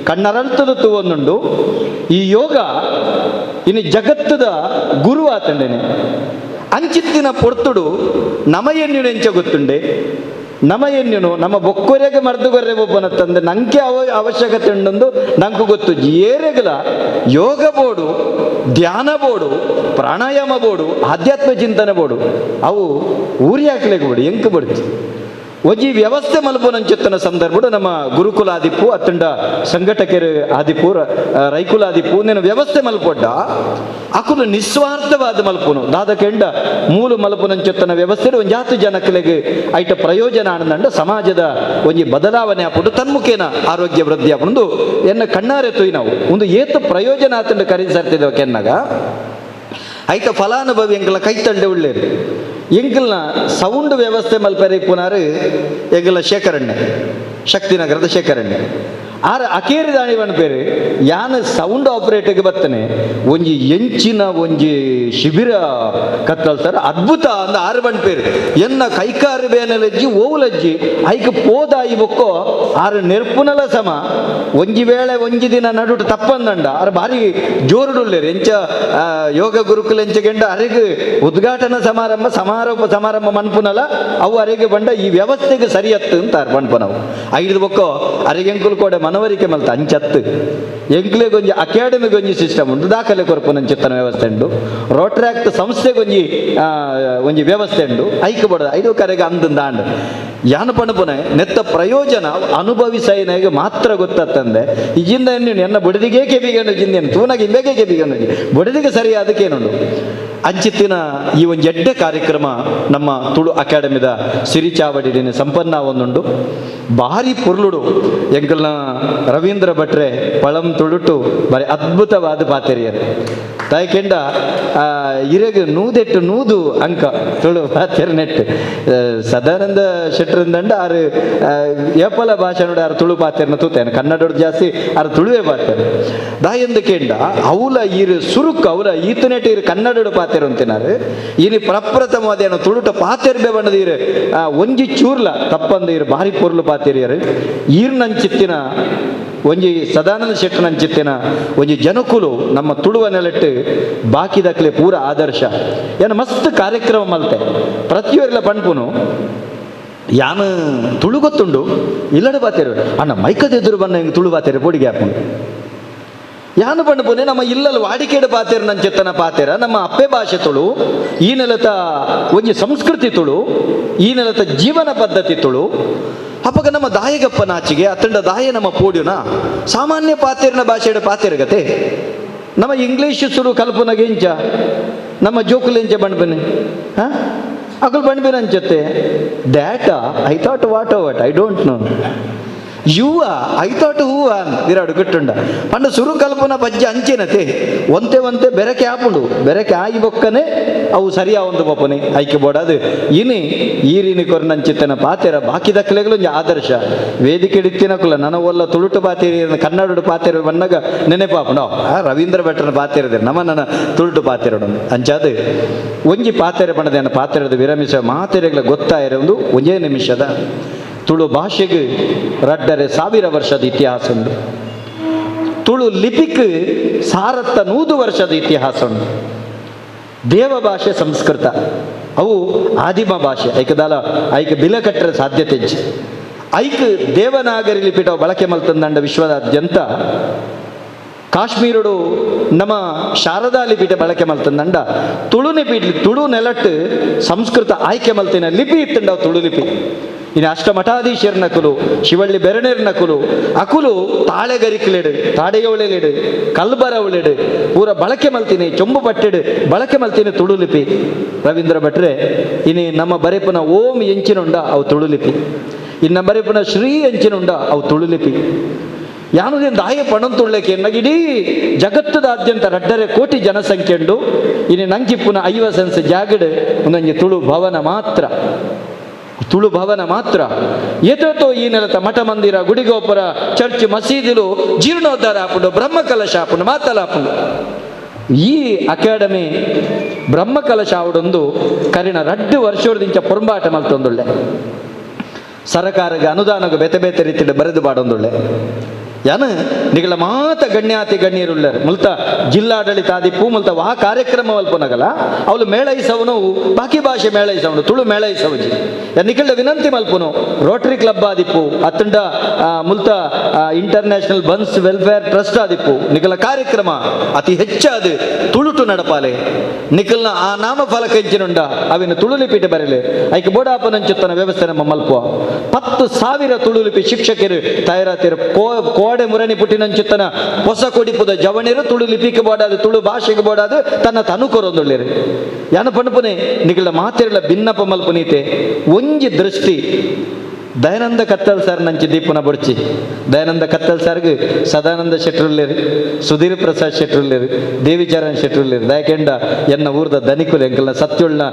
ಕಣ್ಣರಳ್ತದ ತೂವೊಂದುಂಡು ಈ ಯೋಗ ಇನ್ನು ಜಗತ್ತದ ಗುರು ಆತಂಡೇನೆ ಅಂಚಿತ್ತಿನ ಪೊರ್ತುಡು ನಮಯನ್ನುನೆಂಚ ಗೊತ್ತುಂಡೆ ನಮ ಎನ್ನುನು ನಮ್ಮ ಬೊಕ್ಕೊರೆಗೆ ಮರ್ದುಗೊರ್ರೆ ಒಬ್ಬನತ್ತಂದ್ರೆ ನಂಗೆ ಅವಶ್ಯಕತೆ ಉಂಡೊಂದು ನಂಗೆ ಗೊತ್ತು. ಏರೆಗಲ ಯೋಗ ಬೋಡು, ಧ್ಯಾನ ಬೋಡು, ಪ್ರಾಣಾಯಾಮ ಬೋಡು, ಆಧ್ಯಾತ್ಮ ಚಿಂತನೆ ಬೋಡು ಅವು ಊರಿ ಹಾಕ್ಲಿಕ್ಕೆ ಬೋಡು ಎಂಕ್ ಬಿಡ್ತು. ಒಜ್ಜಿ ವ್ಯವಸ್ಥೆ ಮಲ್ಪುನಂಚೆತ್ತನ ಸಂದರ್ಭ ನಮ್ಮ ಗುರುಕುಲ ಆದಿಪ್ಪು ಅತ್ತಂಡ ಸಂಘಟಕರು ಆದಿಪ್ಪು ರೈಕುಲ ಆದಿಪ್ಪು నేను ವ್ಯವಸ್ಥೆ ಮಲ್ಪೊಡ್ಡ ಅಕುಲು ನಿಸ್ವಾರ್ಥವಾದ ಮಲ್ಪುನು ದಾದ ಕೆಂಡ ಮೂಲು ಮಲ್ಪುನಂಚೆತ್ತನ ವ್ಯವಸ್ಥೆ ಒಂದು ಜಾತು ಜನಕ್ಕಲೆಗೆ ಐಟ ಪ್ರಯೋಜನ ಆನಂದ ಸಮಾಜದ ಒಂಜಿ ಬದಲಾವಣೆ ಆಪುಂಡು ತನ್ಮುಖೇನ ಆರೋಗ್ಯ ವೃದ್ಧಿ ಆಪುಂಡು ಎನ್ನ ಕಣ್ಣಾರೆ ತೊಯ್ ನಾವು ಒಂದು ಏತು ಪ್ರಯೋಜನ ಆತಂಡ ಕರೀಸರ್ತಿದ್ದೇವೆ ಕೆನ್ನಾಗ ಐಟ ಫಲಾನುಭವಿ ಎಂಕಲ ಕೈತಂಡೆ ಉಳ್ಳೇರು ಎಂಕಲ್ನ ಸೌಂಡ್ ವ್ಯವಸ್ಥೆ ಮಲ್ಪರೆ ಪುನಾರು ಎಂಕಲ ಶೇಖರಣೆ ಶಕ್ತಿನಗರದ ಶೇಖರಣೆ ಆರ ಅಕೇರಿ ದಾಣಿವನ್ ಬೇರೆ ಯಾನ ಸೌಂಡ್ ಆಪರೇಟರ್ಗೆ ಬರ್ತನೆ ಒಂಜಿ ಎಂಚಿನ ಒಂಜಿ ಶಿಬಿರ ಕತ್ತಲ್ತಾರೆ ಅದ್ಭುತ ಅಂದ ಆರು ಬಣ್ ಪೇರು ಎನ್ನ ಕೈಕಾರು ಬೇನಲಜ್ಜಿ ಓವುಲಜ್ಜಿ ಐಕ ಪೋದಾಯಿ ಬೊಕ್ಕೋ ಆರು ನೆರ್ಪುನಲ ಸಮ ಒಂಜಿ ವೇಳೆ ಒಂಜಿ ದಿನ ನಡುಟು ತಪ್ಪಂದಂಡ ಆರು ಭಾರಿ ಜೋರುಡುಲ್ಲೇರು ಎಂಚ ಯೋಗ ಗುರುಕುಲ ಎಂಚಗೆಂಡ ಅರೆಗೆ ಉದ್ಘಾಟನಾ ಸಮಾರಂಭ ಮನ್ಪುನಲ ಅವು ಅರೆಗೆ ಬಂಡ ಈ ವ್ಯವಸ್ಥೆಗೆ ಸರಿಯತ್ತು ಅಂತಾರೆ ಮನ್ಪನವು ಐದು ಬೊಕ್ಕೋ ಅರೆಗೆಂಕುಲು ಕೂಡ ಮನವರಿಕೆ ಮಲ್ತ ಅಂಚತ್ತು ಎಂಕ್ಲೆಗೆ ಒಂಜಿ ಅಕಾಡೆಮಿಗೆ ಒಂಜಿ ಸಿಸ್ಟಮ್ ಉಂಟು ದಾಖಲೆ ಕೊರಪುನಂಚಿತ್ತನ ವ್ಯವಸ್ಥೆ ಉಂಟು ರೋಟ್ರಾಕ್ಟ್ ಸಂಸ್ಥೆಗೆ ಒಂಜಿ ವ್ಯವಸ್ಥೆ ಉಂಟು ಐಕ್ ಬಡದ ಐದು ಕರೆಗೆ ಅಂದಂದಾಂಡ್ ಯಾನ ಪಣಪುನೆ ನೆತ್ತ ಪ್ರಯೋಜನ ಅನುಭವಿಸೈನಾಗ ಮಾತ್ರ ಗೊತ್ತಂದೆ ಇಜಿಂದ ಎನ್ನ ಬುಡದಿಗೆ ಕೆಬಿಗನು ಜಿಂದೇನು ತೂನಾಗ ಇಂಬೇಗೆ ಕೆಬಿಗನು ಬುಡದಿಗೆ ಸರಿ ಅದಕ್ಕೇನುಂಡು ಅಂಚಿತ್ತಿನ ಈ ಒಂದು ಎಡ್ಡೆ ಕಾರ್ಯಕ್ರಮ ನಮ್ಮ ತುಳು ಅಕಾಡೆಮಿದ ಸಿರಿಚಾವಡಿನ ಸಂಪನ್ನ ಒಂದುಂಡು ಭಾರಿ ಪುರ್ಲುಡು ಎಂಕಲ್ನ ರವೀಂದ್ರ ಭಟ್ರೆ ಪಳಂ ತುಳುಟು ಬಾರಿ ಅದ್ಭುತವಾದ ಪಾತೆರಿಯರು ತಾಯ್ಕೆಂಡ ಇರೆಗೆ ನೂದೆಟ್ಟು ನೂದು ಅಂಕ ತುಳು ಪಾತೆರ್ ನೆಟ್ಟು ಸದಾನಂದ ಶೆಟ್ಟರಿಂದಂಡ ಆರು ಏಪಲ ಭಾಷೆ ಆರು ತುಳು ಪಾತೆರ್ನ ತೂತೇನೆ ಕನ್ನಡ ಜಾಸ್ತಿ ಆರು ತುಳುವೆ ಪಾತೆರು ದಾಯಂದ ಕೆಂಡ ಅವಲ ಇರು ಸುರುಕು ಅವಲ ಈತನೆಟ್ಟು ಇರು ಕನ್ನಡ ಪಾತೆರು ಅಂತಿನಾರು ಇನಿ ಪ್ರಪ್ರಥಮವಾದೇನು ತುಳುಟ ಪಾತೆರ್ಬೆ ಬಣ್ಣದ ಇರು ಒಂಜಿ ಚೂರ್ಲ ತಪ್ಪಂದ ಇರು ಭಾರಿ ಪೊರ್ಲು ಪಾತೆರಿಯರು ಈರ್ನಂಚಿತ್ತಿನ ಒಂಜಿ ಸದಾನಂದ ಶೆಟ್ಟನಂಚಿತ್ತಿನ ಒಂಜಿ ಜನಕುಲು ನಮ್ಮ ತುಳುವ ನೆಲೆಟ್ಟು ಬಾಕಿ ದಕ್ಲೆ ಪೂರ ಆದರ್ಶ ಏನು ಮಸ್ತ್ ಕಾರ್ಯಕ್ರಮ ಮಲ್ತೆ ಪ್ರತಿಯೊರ್ಲ ಪಣ್ಪುನು ಯಾನು ತುಳು ಗೊತ್ತುಂಡು ಇಲ್ಲಡ ಬಾತೇರು ಅಣ್ಣ ಮೈಕದ ಎದುರು ಬಣ್ಣ ಹಿಂಗೆ ತುಳು ಬಾತೇರು ಪೊಡಿಗೆ ಹಾಕೊಂಡು ಯಾನು ಪಣ್ಪುನೆ ನಮ್ಮ ಇಲ್ಲಲ್ಲಿ ವಾಡಿಕೆಡು ಪಾತೇರು ನಂಚೆತ್ತನ ಪಾತೇರ ನಮ್ಮ ಅಪ್ಪೆ ಭಾಷೆ ತುಳು ಈ ನೆಲತ ಒಂಜಿ ಸಂಸ್ಕೃತಿ ತುಳು ಈ ನೆಲತ ಜೀವನ ಪದ್ಧತಿ ತುಳು ಅಪ್ಪಗ ನಮ್ಮ ದಾಯಗಪ್ಪ ನಾಚಿಗೆ ಅತ್ತಂಡ ದಾಯ ನಮ್ಮ ಪೋಡ್ಯುನ ಸಾಮಾನ್ಯ ಪಾತೇರಿನ ಭಾಷೆಯ ಪಾತೇರಗತೆ ನಮ್ಮ ಇಂಗ್ಲೀಷ್ ಸುರು ಕಲ್ಪನೆಗೆ ಇಂಚ ನಮ್ಮ ಜೋಕುಲು ಇಂಚ ಬಣ್ಬನೆ ಹಾಂ ಅಕಲ್ ಬಣ್ಬಿನ ಅಂಚತ್ತೆ that I thought what I don't know ಯುವ ಐ ಥಾಟ್ ಹೂವ ಇರಾಡು ಗಟ್ಟುಂಡ ಪಂಡ ಸುರು ಕಲ್ಪನ ಬಜ್ಜ ಅಂಚೆನತೆ ಒಂತೆ ಬೆರಕೆ ಆಪುಂಡು ಬೆರಕೆ ಆಗಿ ಬೊಕ್ಕನೆ ಅವು ಸರಿಯಾ ಒಂದು ಬಪ್ಪನೆ ಐಕೆ ಬೋಡದು ಇನಿ ಈರಿನಿ ಕೊರ್ನಂಚಿತ್ತನ ಪಾತೆರ ಬಾಕಿ ದಕ್ಕಲೆಗಳು ಆದರ್ಶ ವೇದಿಕೆ ಇಡಿತ್ತಿನಕುಲ್ಲ ನನ್ನ ಒಲ್ಲ ತುಳುಟು ಪಾತೇರಿ ಕನ್ನಡ ಪಾತೇರ ಬಂದಾಗ ನೆನೆಪಾಪುಂಡು ರವೀಂದ್ರ ಭಟ್ರನ ಪಾತೇರಿದೆ ನನ್ನ ತುಳುಟು ಪಾತೇರಡು ಅಂಚಾದು ಒಂಜಿ ಪಾತೆರೆ ಬಣ್ಣದೇನ ಪಾತೆರದ ವಿರಮಿಸುವ ಮಾತೆರೆಗಳ ಗೊತ್ತಾಯಿರ ಒಂದು ಒಂದೇ ನಿಮಿಷದ ತುಳು ಭಾಷೆಗೆ ರಡ್ಡರೆ 1000 ವರ್ಷದ ಇತಿಹಾಸ ಉಂಟು. ತುಳು ಲಿಪಿಕ್ ಸಾರತ್ತ 100 ವರ್ಷದ ಇತಿಹಾಸ ಉಂಟು. ದೇವ ಭಾಷೆ ಸಂಸ್ಕೃತ ಅವು ಆದಿಮ ಭಾಷೆ ಐಕ ಬಿಲ ಕಟ್ಟರೆ ಸಾಧ್ಯತೆ ಇಜ್ಜಿ ಐಕ್ ದೇವನಾಗರಿ ಲಿಪಿಟ ಬಳಕೆ ಮಲ್ತಂದಂಡ ವಿಶ್ವದಾದ್ಯಂತ ಕಾಶ್ಮೀರಡು ನಮ್ಮ ಶಾರದಾ ಲಿಪಿಟ ಬಳಕೆ ಮಲ್ತಂದಂಡ ತುಳು ಲಿಪಿ ತುಳು ನೆಲಟ್ಟು ಸಂಸ್ಕೃತ ಆಯ್ಕೆ ಮಲ್ತಿನ ಲಿಪಿ ಇತ್ತಂಡ ತುಳು ಲಿಪಿ ಇನ್ನು ಅಷ್ಟಮಠಾಧೀಶರ್ನ ಕುಲು ಶಿವಳ್ಳಿ ಬೆರಣೆರ್ನ ಕುಲು ಅಕುಲು ತಾಳೆಗರಿಕಲೆಡು ತಾಡೆಯವಳೆಲೆಡು ಕಲ್ಬರವಳೆಡು ಪೂರ ಬಳಕೆ ಮಲ್ತೀನಿ ಚೊಂಬು ಪಟ್ಟೆಡು ಬಳಕೆ ಮಲ್ತೀನಿ ತುಳು ಲಿಪಿ ರವೀಂದ್ರ ಭಟ್ರೆ ಇನ್ನು ನಮ್ಮ ಬರೆಪನ ಓಂ ಎಂಚಿನುಂಡ ಅವು ತುಳು ಲಿಪಿ ಇನ್ನು ಬರೆಪನ ಶ್ರೀ ಎಂಚಿನುಂಡ ಅವು ತುಳು ಲಿಪಿ ಯಾನುದೇನು ದಾಯ ಪಣಂತುಳ್ಳಕ್ಕೆ ನಗಿಡೀ ಜಗತ್ತದಾದ್ಯಂತ ರಡ್ಡರೆ ಕೋಟಿ ಜನಸಂಖ್ಯೆ ಉಂಡು ಇನ್ನು ನಂಗಿಪ್ಪುನ 50 ಸೆನ್ಸ್ ಜಾಗಡು ಒಂದೊಂದು ತುಳು ಭವನ ಮಾತ್ರ ತುಳು ಭವನ ಮಾತ್ರ ಎತೋ ಈ ನೆಲತ ಮಠ ಮಂದಿರ ಗುಡಿಗೋಪುರ ಚರ್ಚ್ ಮಸೀದಿಲು ಜೀರ್ಣೋದ್ಧಾರ ಹಾಪುಂಡು ಬ್ರಹ್ಮಕಲಶ ಹಾಪುಂಡು ಮಾತಲಾಪುಂಡು ಈ ಅಕಾಡೆಮಿ ಬ್ರಹ್ಮಕಲಶ ಆವಡೊಂದು ಕರಿನ 2 ವರ್ಷದಿಂದ ಪೊಂಬಾಟ ಮಲ್ತೊಂದುಳ್ಳೆ ಸರಕಾರಗೆ ಅನುದಾನಕ್ಕೆ ಬೇತೆ ಬೇತೆ ರೀತಿಯಲ್ಲಿ ಬರೆದು ಬಾಡೊಂದುಳ್ಳೆ ಯಾನು ನಿಗಳ ಮಾತ ಗಣ್ಯಾತಿ ಗಣ್ಯರುಳ್ಳರು ಮುಲ್ತ ಜಿಲ್ಲಾಡಳಿತ ಆದಿಪ್ಪು ಮುಲ್ತ ವಾ ಕಾರ್ಯಕ್ರಮ ಮಲ್ಪನಗಲ ಅವಳು ಮೇಳೈಸವನು ಬಾಕಿ ಭಾಷೆ ಮೇಳೈಸವನು ತುಳು ಮೇಳೈಸವಜಿ ನಿಕಳ ವಿನಂತಿ ಮಲ್ಪನು ರೋಟರಿ ಕ್ಲಬ್ ಆದಿಪ್ಪು ಅತ್ತಂಡ ಮುಲ್ತ ಇಂಟರ್ನ್ಯಾಷನಲ್ ಬನ್ಸ್ ವೆಲ್ಫೇರ್ ಟ್ರಸ್ಟ್ ಆದಿಪ್ಪು ನಿಕಲ ಕಾರ್ಯಕ್ರಮ ಅತಿ ಹೆಚ್ಚಾದ ತುಳುಟು ನಡಪಾಲೆ ನಿಕಲ್ನ ಆ ನಾಮಫಲಕ ಹೆಂಚಿನುಂಡ ಅವಿನ ತುಳುಲಿಪಿಟ ಬರಲೆ ಐಕೆ ಬೋಡಾಪನಂಚುತ್ತನ ವ್ಯವಸ್ಥೆ ನಮ್ಮ ಮಲ್ಪುವ 10,000 ತುಳುಲಿಪಿ ಶಿಕ್ಷಕರು ತಯಾರಾತಿರು ಕೋಡೆ ಮುರಣಿ ಪುಟ್ಟಿನಂಚುತ್ತನ ಹೊಸ ಕೊಡಿಪುದ ಜವಣಿರು ತುಳು ಲಿಪಿಗೆ ಬೋಡಾದು ತುಳು ಭಾಷೆಗೆ ಬೋಡಾದು ತನ್ನ ತನು ಕೊರೊಂದುಳ್ಳಿರು ಯಾನ ಪಣಪುನೆ ನಿಗಳ ಮಾತೆರಳ ಭಿನ್ನಪ ಮಲ್ಪುನೀತೆ ಒಂಜಿ ದೃಷ್ಟಿ ದಯಾನಂದ ಕತ್ತಲ್ ಸರ್ ನಂಚಿ ದೀಪನ ಬೊಡ್ಚಿ ದಯಾನಂದ ಕತ್ತಲ್ ಸರ್ಗೆ ಸದಾನಂದ ಶೆಟ್ರುಲ್ಲೇರು ಸುಧೀರ್ ಪ್ರಸಾದ್ ಶೆಟ್ರುಲ್ಲೇರು ದೇವಿಚರಣ್ ಶೆಟ್ರುಲ್ಲೇರು ದಯಕೆಂಡ ಎನ್ನ ಊರ್ದ ಧನಿಕುಲು ಎಂಕಲ್ನ ಸತ್ಯುಳ್ನ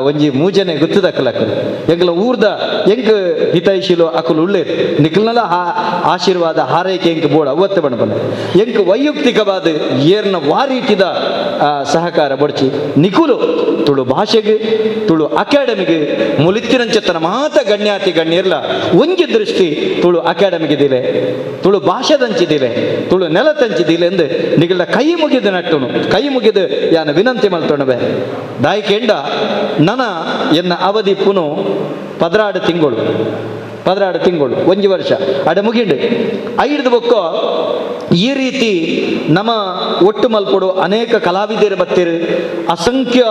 ಒಂಜಿ ಮೂಜನೆ ಗುತ್ತದಕ್ಕಲಕ್ಕಲು ಎಂಕಲ ಊರ್ದ ಎಂಕ್ ಹಿತೈಶಿಲು ಅಕುಲು ಉಳ್ಳೇರು ನಿಕಲ್ನಲ ಆಶೀರ್ವಾದ ಹಾರೈಕೆ ಎಂಕ್ ಬೋಡ ಅವತ್ತು ಬಣ್ಣ ಎಂಕ್ ವೈಯಕ್ತಿಕವಾದ ಏರ್ನ ವಾರೀತಿದ ಸಹಕಾರ ಬೊಡ್ಚಿ ನಿಕುಲು ತುಳು ಭಾಷೆಗೆ ತುಳು ಅಕಾಡೆಮಿಗೆ ಮುಲಿತ್ತಿನಂಚತ್ತನ ಮಾತ ಗಣ್ಯಾತಿ ಗಣ್ಯರ್ಲ ಒಂಜಿ ದೃಷ್ಟಿ ತುಳು ಅಕಾಡೆಮಿಗಿದಿಲೆ ತುಳು ಭಾಷೆದಂಚಿದಿಲೆ ತುಳು ನೆಲತಂಚಿದಿಲೆ ಎಂದು ನಿಗಳ ಕೈ ಮುಗಿದು ನಟ್ಟುನು ಕೈ ಮುಗಿದು ಯಾನ ವಿನಂತಿ ಮಲ್ತೊಣಬೆ ದಾಯ್ಕೆಂಡ ನನ ಎನ್ನ ಅವಧಿ ಪುನು 16 ತಿಂಗಳು ಒಂಜಿ ವರ್ಷ ಅಡೆ ಮುಗಿಂಡು 5 ಬೊಕ್ಕ ಈ ರೀತಿ ನಮ್ಮ ಒಟ್ಟು ಮಲ್ಪಡು ಅನೇಕ ಕಲಾವಿದರು ಬತ್ತೀರಿ ಅಸಂಖ್ಯ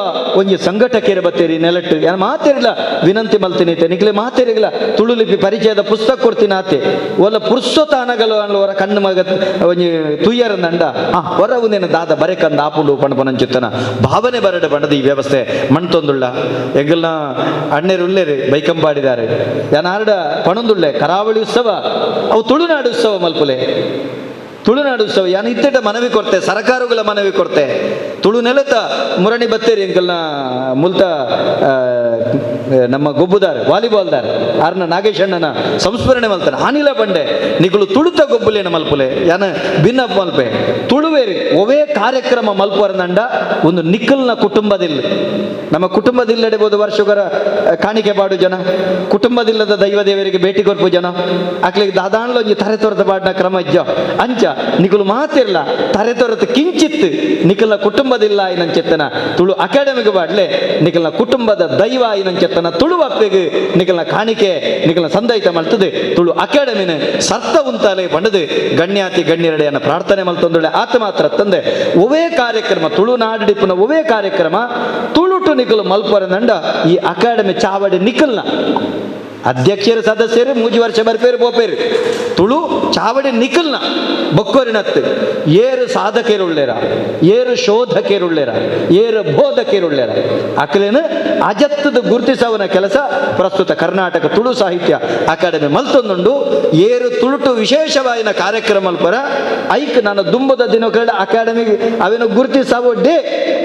ಒಂಜಿ ಸಂಘಟಕರು ಬತ್ತೀರಿ ನೆಲಟ್ಟು ಏನು ಮಾತೇರಿಲ್ಲ ವಿನಂತಿ ಮಲ್ತಿನೈತೆ ನಿಕ್ಲೆ ಮಾತೇರಿಗಿಲ್ಲ ತುಳು ಲಿಪಿ ಪರಿಚಯದ ಪುಸ್ತಕ ಕೊಡ್ತೀನಿ ಆತೆ ಒಲ್ಲ ಪುರ್ಸೊತಾನಗಲು ಅನ್ನುವರ ಕಣ್ಣು ಮಗ ಒಂಜಿ ತುಯ್ಯರಂದಂಡ ಹೊರ ಒಂದೇನು ದಾದ ಬರೆಕಂದ ಆಪುಂಡು ಪಣಪನಂಚುತ್ತನ ಭಾವನೆ ಬರಡು ಬಣ್ಣದ ಈ ವ್ಯವಸ್ಥೆ ಮಣ್ತೊಂದುಳ್ಳ ಎಗ್ಗಲ್ನ ಅಣ್ಣೇರು ಉಳ್ಳೇರಿ ಬೈಕಂಪಾಡಿದ್ದಾರೆ ಯಾನಾರ್ಡ ಪಣೊಂದುಳ್ಳೆ ಕರಾವಳಿ ಉತ್ಸವ ಅವು ತುಳುನಾಡು ಉತ್ಸವ ಮಲ್ಪುಲೆ ತುಳುನಾಡು ಉತ್ಸವ ಯಾನು ಇತ್ತೆಟ ಮನವಿ ಕೊಡ್ತೆ ಸರ್ಕಾರಗಳ ಮನವಿ ಕೊಡ್ತೆ ತುಳು ನೆಲತ ಮುರಣಿ ಬತ್ತೇರಿ ಎಂಕಲ್ನ ಮುಲ್ತ ನಮ್ಮ ಗೊಬ್ಬುದಾರ ವಾಲಿಬಾಲ್ದಾರ ಆರ್ನ ನಾಗೇಶ್ ಅಣ್ಣನ ಸಂಸ್ಮರಣೆ ಮಲ್ತಾನೆ ಅನಿಲ ಬಂಡೆ ನಿಗಳು ತುಳುತ ಗೊಬ್ಬುಲೇನ ಮಲ್ಪುಲೆ ಯಾನ ಭಿನ್ನ ಮಲ್ಪೆ ತುಳುವೇರಿ ಒವೇ ಕಾರ್ಯಕ್ರಮ ಮಲ್ಪುವರ್ನಂಡ ಒಂದು ನಿಖಲ್ನ ಕುಟುಂಬದಿಲ್ಲ ನಮ್ಮ ಕುಟುಂಬದಿಲ್ಲಡೆಬಹುದು ವರ್ಷಗರ ಕಾಣಿಕೆ ಬಾಡು ಜನ ಕುಟುಂಬದಿಲ್ಲದ ದೈವ ದೇವರಿಗೆ ಭೇಟಿ ಕೊರ್ಪು ಜನ ಆಕ್ಲಿಗೆ ದಾದಾಣ್ಲ ಒಂಜಿ ತರೆ ತೋರದ ಬಾಡ್ನ ಕ್ರಮ ಇಜ್ಜ ಅಂಚ ನಿಕಲು ಮಾತಿರ್ಲ ತರೆ ತೋರತ್ ಕಿಂಚಿತ್ ನಿಕಲ್ನ ಕುಟುಂಬದಿಲ್ಲ ಐನಂಚೆತ್ತನ ತುಳು ಅಕಾಡೆಮಿಗೆ ಬಾಡ್ಲೆ ನಿಕಲ್ನ ಕುಟುಂಬದ ದೈವ ಐನಂಚೆತ್ತನ ತುಳು ಅಪ್ಪೆಗೆ ನಿಕಲ್ನ ಕಾಣಿಕೆ ನಿಕಲ್ನ ಸಂದೈತ ಮಲ್ತದೆ ತುಳು ಅಕಾಡೆಮಿನ ಸರ್ತ ಉಂತಾಲೆ ಬಂಡದು ಗಣ್ಯಾತಿ ಗಣ್ಯರಡೆಯನ್ನ ಪ್ರಾರ್ಥನೆ ಮಲ್ತೊಂದುಳ್ಳೆ ಆತ ಮಾತ್ರ ತಂದೆ ಒವೇ ಕಾರ್ಯಕ್ರಮ ತುಳುನಾಡಿಪುನ ಒವೇ ಕಾರ್ಯಕ್ರಮ ತುಳುಟು ನಿಕಲು ಮಲ್ಪರನಂಡ ಈ ಅಕಾಡೆಮಿ ಚಾವಡಿ ನಿಕಲ್ನ ಅಧ್ಯಕ್ಷರು ಸದಸ್ಯರು 3 ವರ್ಷ ಬರ್ಪೇರು ಬೋಪೇರು ತುಳು ಚಾವಡಿ ನಿಕಲ್ನ ಬೊಕ್ಕೋರಿನತ್ತು ಏರು ಸಾಧಕೇರುಳ್ಳೇರ ಏರು ಶೋಧಕೇರುಳ್ಳೇರ ಏರು ಬೋಧಕೇರುಳ್ಳೇರ ಅಕಲೇನು ಅಜತ್ತದ ಗುರುತಿಸವನ ಕೆಲಸ ಪ್ರಸ್ತುತ ಕರ್ನಾಟಕ ತುಳು ಸಾಹಿತ್ಯ ಅಕಾಡೆಮಿ ಮಲ್ತೊಂದುಂಡು ಏರು ತುಳುಟು ವಿಶೇಷವಾಯಿನ ಕಾರ್ಯಕ್ರಮ ಮಲ್ಪರ ಐಕ್ ನಾನು ದುಂಬದ ದಿನಗಳ ಅಕಾಡೆಮಿಗೆ ಅವೇನು ಗುರುತಿಸವ ಡೇ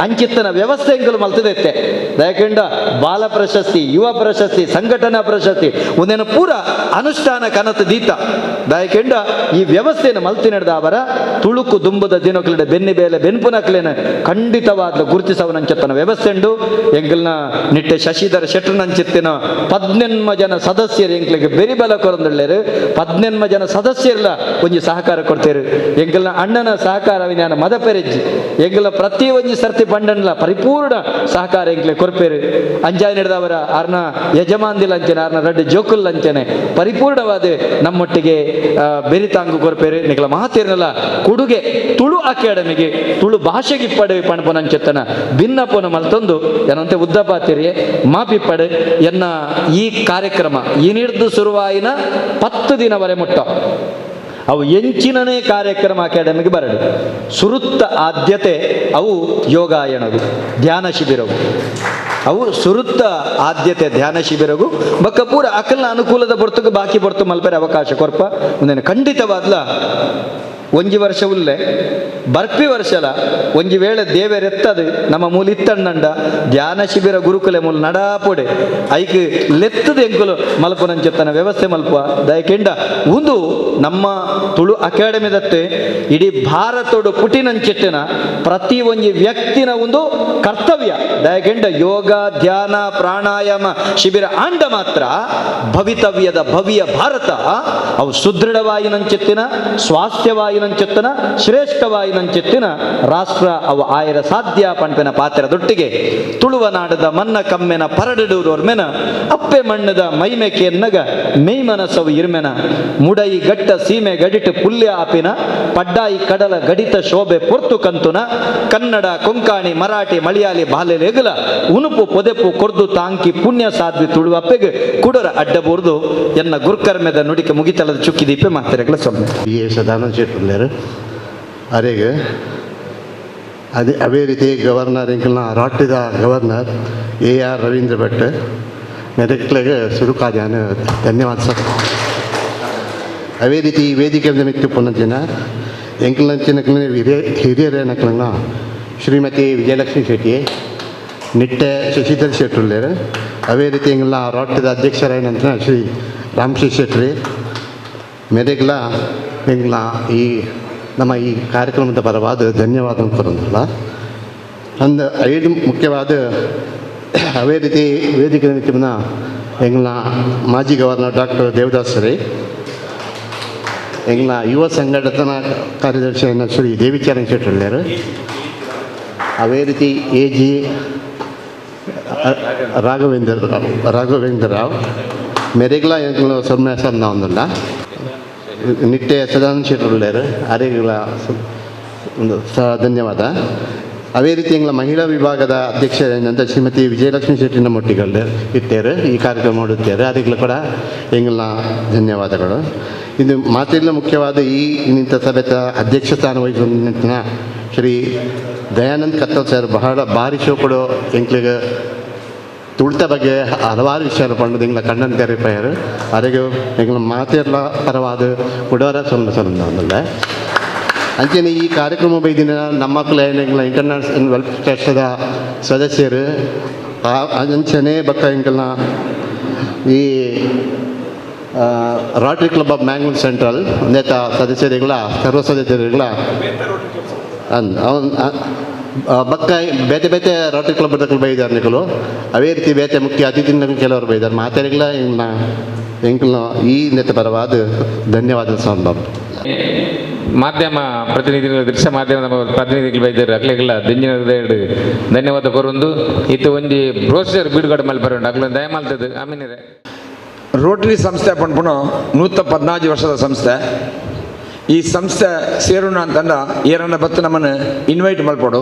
ಅಂಚಿತ್ತನ ವ್ಯವಸ್ಥೆ ಎಂಕಲು ಮಲ್ತದೆತ್ತೆ ಯಾಕೆಂಡ ಬಾಲ ಪ್ರಶಸ್ತಿ ಯುವ ಪ್ರಶಸ್ತಿ ಸಂಘಟನಾ ಪ್ರಶಸ್ತಿ ಒಂದೇನು ಪೂರ ಅನುಷ್ಠಾನ ಕನತ ದೀತ ದಾಯಕೆಂಡ ಈ ವ್ಯವಸ್ಥೆಯನ್ನು ಮಲ್ತಿ ನಡೆದ ಅವರ ತುಳುಕು ದುಂಬದ ದಿನಕಲಿಡ ಬೆನ್ನಿ ಬೇಲೆ ಬೆನ್ಪುನಕ್ಲೇನ ಖಂಡಿತವಾದ ಗುರುತಿಸವನಂಚತ್ತನ ವ್ಯವಸ್ಥೆ ಉಂಡು ಎಂಕಲ್ನ ನಿಟ್ಟೆ ಶಶಿಧರ ಶೆಟ್ರನಂಚಿತ್ತಿನ 18 ಜನ ಸದಸ್ಯರು ಎಂಕ್ಲಿಗೆ ಬೆರಿಬಲ ಕೊರಂದುಳ್ಳೇರು 18 ಜನ ಸದಸ್ಯರೆಲ್ಲ ಒಂಜಿ ಸಹಕಾರ ಕೊಡ್ತೇರು ಎಂಕಲ್ನ ಅಣ್ಣನ ಸಹಕಾರ ವಿಜ್ಞಾನ ಮದಪೆರೆಜ್ಜಿ ಎಂಕಲ್ನ ಪ್ರತಿ ಒಂಜಿ ಸರ್ತಿ ಬಂಡನ್ಲ ಪರಿಪೂರ್ಣ ಸಹಕಾರ ಎಂಕ್ಲೆ ಕೊರ್ಪೇರು ಅಂಜಾಯ್ ನಡೆದವರ ಆರ್ನ ಯಜಮಾನ್ದಿಲ್ ಅಂಚನೆ ಆರ್ನ ರಡ್ಡು ಜೋಕುಲ್ ಅಂಚನೆ ಪರಿಪೂರ್ಣವಾದ ನಮ್ಮೊಟ್ಟಿಗೆ ಬೆರಿತಾಂಗು ಕೊರ್ಪೇರು ನಿಕಲ ಮಾತೇರ್ನಲ್ಲ ಕೊಡುಗೆ ತುಳು ಅಕಾಡೆಮಿಗೆ ತುಳು ಭಾಷೆಗೆ ಇಪ್ಪಡೆ ಪಣಪನಂಚೆತ್ತನ ಭಿನ್ನಪನ ಮಲ್ತೊಂದು ಏನಂತೆ ಉದ್ದಪಾತಿರಿಯೇ ಮಾಪಿಪ್ಪಡೆ ಎನ್ನ ಈ ಕಾರ್ಯಕ್ರಮ ಈ ನಿರ್ದು ಶುರುವಾಯಿನ 10 ದಿನವರೆ ಮುಟ್ಟ ಅವು ಎಂಚಿನನೇ ಕಾರ್ಯಕ್ರಮ ಅಕಾಡೆಮಿಗೆ ಬರಡು ಸುರುತ್ತ ಆದ್ಯತೆ ಅವು ಯೋಗಾಯಣವು ಧ್ಯಾನ ಶಿಬಿರವು ಅವು ಸುರುತ್ತ ಆದ್ಯತೆ ಧ್ಯಾನ ಶಿಬಿರಗು ಬಕ್ಕ ಪೂರ ಅಕಲ್ನ ಅನುಕೂಲದ ಬರ್ತಕ್ಕೆ ಬಾಕಿ ಬರ್ತು ಮಲ್ಪರೆ ಅವಕಾಶ ಕೊರ್ಪ ಒಂದೇನು ಖಂಡಿತವಾದ್ಲ ಒಂಜಿ ವರ್ಷ ಉಲ್ಲೆ ಬರ್ಪಿ ವರ್ಷಲ ಒಂಜಿ ವೇಳೆ ದೇವೆರೆತ್ತದು ನಮ್ಮ ಮೂಲ ಇತ್ತಣ್ಣಂಡ ಧ್ಯಾನ ಶಿಬಿರ ಗುರುಕುಲೆ ಮೂಲ ನಡಾಪೊಡೆ ಐಕ್ ಲೆತ್ತದ ಎಂಕುಲು ಮಲ್ಪುನಂಚೆತ್ತನ ವ್ಯವಸ್ಥೆ ಮಲ್ಪುವ ದಯಕೆಂಡ ಒಂದು ನಮ್ಮ ತುಳು ಅಕಾಡೆಮಿ ದತ್ತೆ ಇಡೀ ಭಾರತೋಡು ಪುಟಿನಂಚೆಟ್ಟಿನ ಪ್ರತಿ ಒಂಜಿ ವ್ಯಕ್ತಿನ ಒಂದು ಕರ್ತವ್ಯ ದಯಕೆಂಡ ಯೋಗ ಧ್ಯಾನ ಪ್ರಾಣಾಯಾಮ ಶಿಬಿರ ಆಂಡ ಮಾತ್ರ ಭವಿತವ್ಯದ ಭವ್ಯ ಭಾರತ ಅವು ಸುದೃಢವಾಯಿನಂಚೆತ್ತಿನ ಸ್ವಾಸ್ಥ್ಯವಾಯಿನಂಚೆತ್ತಿನ ಶ್ರೇಷ್ಠವಾಯಿನಂಚೆತ್ತಿನ ರಾಷ್ಟ್ರ ಅವು ಆಯರ ಸಾಧ್ಯ ಪಂಪಿನ ಪಾತ್ರದೊಟ್ಟಿಗೆ ತುಳುವ ನಾಡದ ಮನ್ನ ಕಮ್ಮೆನ ಪರಡಡೂರೋರ್ ಮೆನ ಅಪ್ಪೆ ಮಣ್ಣದ ಮೈಮೆಕೆ ಎನ್ನಗ ಮೇಯ್ಮನಸವು ಇರ್ಮೆನ ಮುಡೈ ಗಟ್ಟ ಸೀಮೆ ಗಡಿಟ್ ಪುಲ್ಯ ಆಪಿನ ಪಡ್ಡಾಯಿ ಕಡಲ ಗಡಿತ ಶೋಭೆ ಪೊರ್ತು ಕಂತುನ ಕನ್ನಡ ಕೊಂಕಾಣಿ ಮರಾಠಿ ಮಲಯಾಳಿ ಬಾಲೆಲೆಗಲ ಉನುಪು ಪೊದೆಪು ಕೊರ್ದು ತಾಂಕಿ ಪುಣ್ಯ ಸಾಧ್ವಿ ತುಳುವಪ್ಪೆಗೆ ಕುಡರ ಅಡ್ಡಬೋರ್ದು ಎನ್ನ ಗುರ್ಕರ್ಮೆದ ನುಡಿಕೆ ಮುಗಿತಲದ ಚುಕ್ಕಿ ದೀಪೆ ಮಾತಿರಗಳ ಸೊಮ್ಮೆ ಈ ಸದಾನಂದ ಶೆಟ್ಟರ್ಲೇರು ಅರೆಗೆ ಅದೇ ರೀತಿ ಗವರ್ನರ್ ಇಂಕಲ್ನ ರಾಟಿದ ಗವರ್ನರ್ AR ರವೀಂದ್ರ ಭಟ್ ಮೆದಕ್ಲೆಗೆ ಸುರುಕಾದ್ಯಾನ ಧನ್ಯವಾದ ಸರ್ ಅದೇ ರೀತಿ ಈ ವೇದಿಕೆ ಮಿತ್ತು ಪುನಂಚಿನ ಎಂಕಲ್ನಂಚಿನ ಹಿರಿಯರೇನಕ್ಲಂಗ ಶ್ರೀಮತಿ ವಿಜಯಲಕ್ಷ್ಮಿ ಶೆಟ್ಟಿ ನಿಟ್ಟೆ ಶಶಿಧರ್ ಶೆಟ್ಟರ್ಲೇರು ಅದೇ ರೀತಿ ಎಂಗಲ್ಲ ರಾಟಿದ ಅಧ್ಯಕ್ಷರೇನಂತ ಶ್ರೀ ರಾಮಶ್ರೀ ಶೆಟ್ಟಿ ಮೆದಕ್ಲ ಎಂಗ್ಲ ಈ ನಮ್ಮ ಈ ಕಾರ್ಯಕ್ರಮದ ಪರವಾದ ಧನ್ಯವಾದ ಕೊಡೋದಿಲ್ಲ ಅಂದ 5 ಮುಖ್ಯವಾದ ಅವೇ ರೀತಿ ವೇದಿಕೆ ನಿಮಿತ್ತನ ಎಂಗ್ಲ ಮಾಜಿ ಗವರ್ನರ್ ಡಾಕ್ಟರ್ ದೇವದಾಸ್ ರೇ ಎಂಗ್ಲ ಯುವ ಸಂಘಟನಾ ಕಾರ್ಯದರ್ಶಿ ಶ್ರೀ ದೇವಿಚರಣ್ ಶೆಟ್ಟರ್ಲೇರು ಅವೇ ರೀತಿ AG ರಾಘವೇಂದ್ರ ರಾವ್ ಮೆರೆಗ್ಲ ಎಂಗ್ಲ ಸೊನ್ನೆ ಸಣ್ಣ ಒಂದಲ್ಲ ನಿಟ್ಟೆ ಸದಾನಂದ ಶೆಟ್ಟರ್ಲೇರು ಅರೆಗಳ ಒಂದು ಧನ್ಯವಾದ ಅದೇ ರೀತಿ ಎಂಗ್ಲ ಮಹಿಳಾ ವಿಭಾಗದ ಅಧ್ಯಕ್ಷರಾದಂಥ ಶ್ರೀಮತಿ ವಿಜಯಲಕ್ಷ್ಮಿ ಶೆಟ್ಟಿನ ಮೊಟ್ಟಿಗಳು ಇಟ್ಟೇರು ಈ ಕಾರ್ಯಕ್ರಮ ಮಾಡುತ್ತಾರೆ ಅದಕ್ಕೆ ಕೂಡ ಎಂಗ್ಲ ಧನ್ಯವಾದಗಳು ಇದು ಮಾತಿಲ್ಲ ಮುಖ್ಯವಾದ ಈ ನಿಂತ ಸಭೆತ ಅಧ್ಯಕ್ಷ ಸ್ಥಾನ ವಹಿಸಿದ ಶ್ರೀ ದಯಾನಂದ್ ಕತ್ತಲ್ ಸರ್ ಬಹಳ ಭಾರಿ ಶೋ ಕೊಡೋ ಎಂಕ್ಲಿಗೆ ತುಳಿತ ಬಗ್ಗೆ ಹಲವಾರು ವಿಷಯ ಪಂಡು ಎಂಗ್ಲ ಕಣ್ಣನ್ ತೆರೆಪಾಯರು ಅರೆಗೆ ಎಂಗ್ಲ ಮಾತಿರ್ಲ ಪರವಾದ ಕೊಡೋರ ಸೊಲ್ಲ ಅಂಚನೆ ಈ ಕಾರ್ಯಕ್ರಮ ಬೈದಿನ ನಮ್ಮ ಎಂಗ್ಲ ಇಂಟರ್ನ್ಯಾಷನಲ್ ವೆಲ್ಫೇರ್ ಟ್ರಸ್ಟದ ಸದಸ್ಯರು ಅಂಚನೆ ಬಕ್ಕ ಎಂಕಲ್ನ ಈ rotary club of Mangalore central ನೇತ ಸದಸ್ಯರುಗಳ ಸರ್ವ ಸದಸ್ಯರುಗಳ ಬಕ್ಕ ಬೇತೆ ಬೇತೆ ರೋಟರಿ ಕ್ಲಬ್ ಬೈದಾರೆ ನಿಗಳು ಅವೇ ರೀತಿ ಬೇತೆ ಮುಖ್ಯ ಅತಿಥಿಗಳು ಕೆಲವರು ಬೈದಾರೆ ಮಾತಾಡಿಗಳ ಎಂಕಲ್ನ ಈ ನೇತ ಪರವಾದ ಧನ್ಯವಾದ ಸಂಭವ ಮಾಧ್ಯಮ ಪ್ರತಿನಿಧಿಗಳು ದೃಶ್ಯ ಮಾಧ್ಯಮದ ಪ್ರತಿನಿಧಿಗಳು ಬೈದರು ಅಕ್ಲೆಗಳ ಧನ್ಯವಾದ ಕೊರೊಂದು ಇತ್ತು ಒಂಜಿ ಬ್ರೋಷರ್ ಬಿಡುಗಡೆ ಮಲ್ಪರ ಅಕ್ಲ ದಯಮಾಲ್ತದ್ದು ಆಮೇಲೆ ರೋಟರಿ ಸಂಸ್ಥೆ ಪಂಪುಣ 114 ವರ್ಷದ ಸಂಸ್ಥೆ ಈ ಸಂಸ್ಥೆ ಸೇರೋಣ ಅಂತಂದ ಏರನ್ನ ಬತ್ತು ನಮ್ಮನ್ನು ಇನ್ವೈಟ್ ಮಲ್ಪೋಡು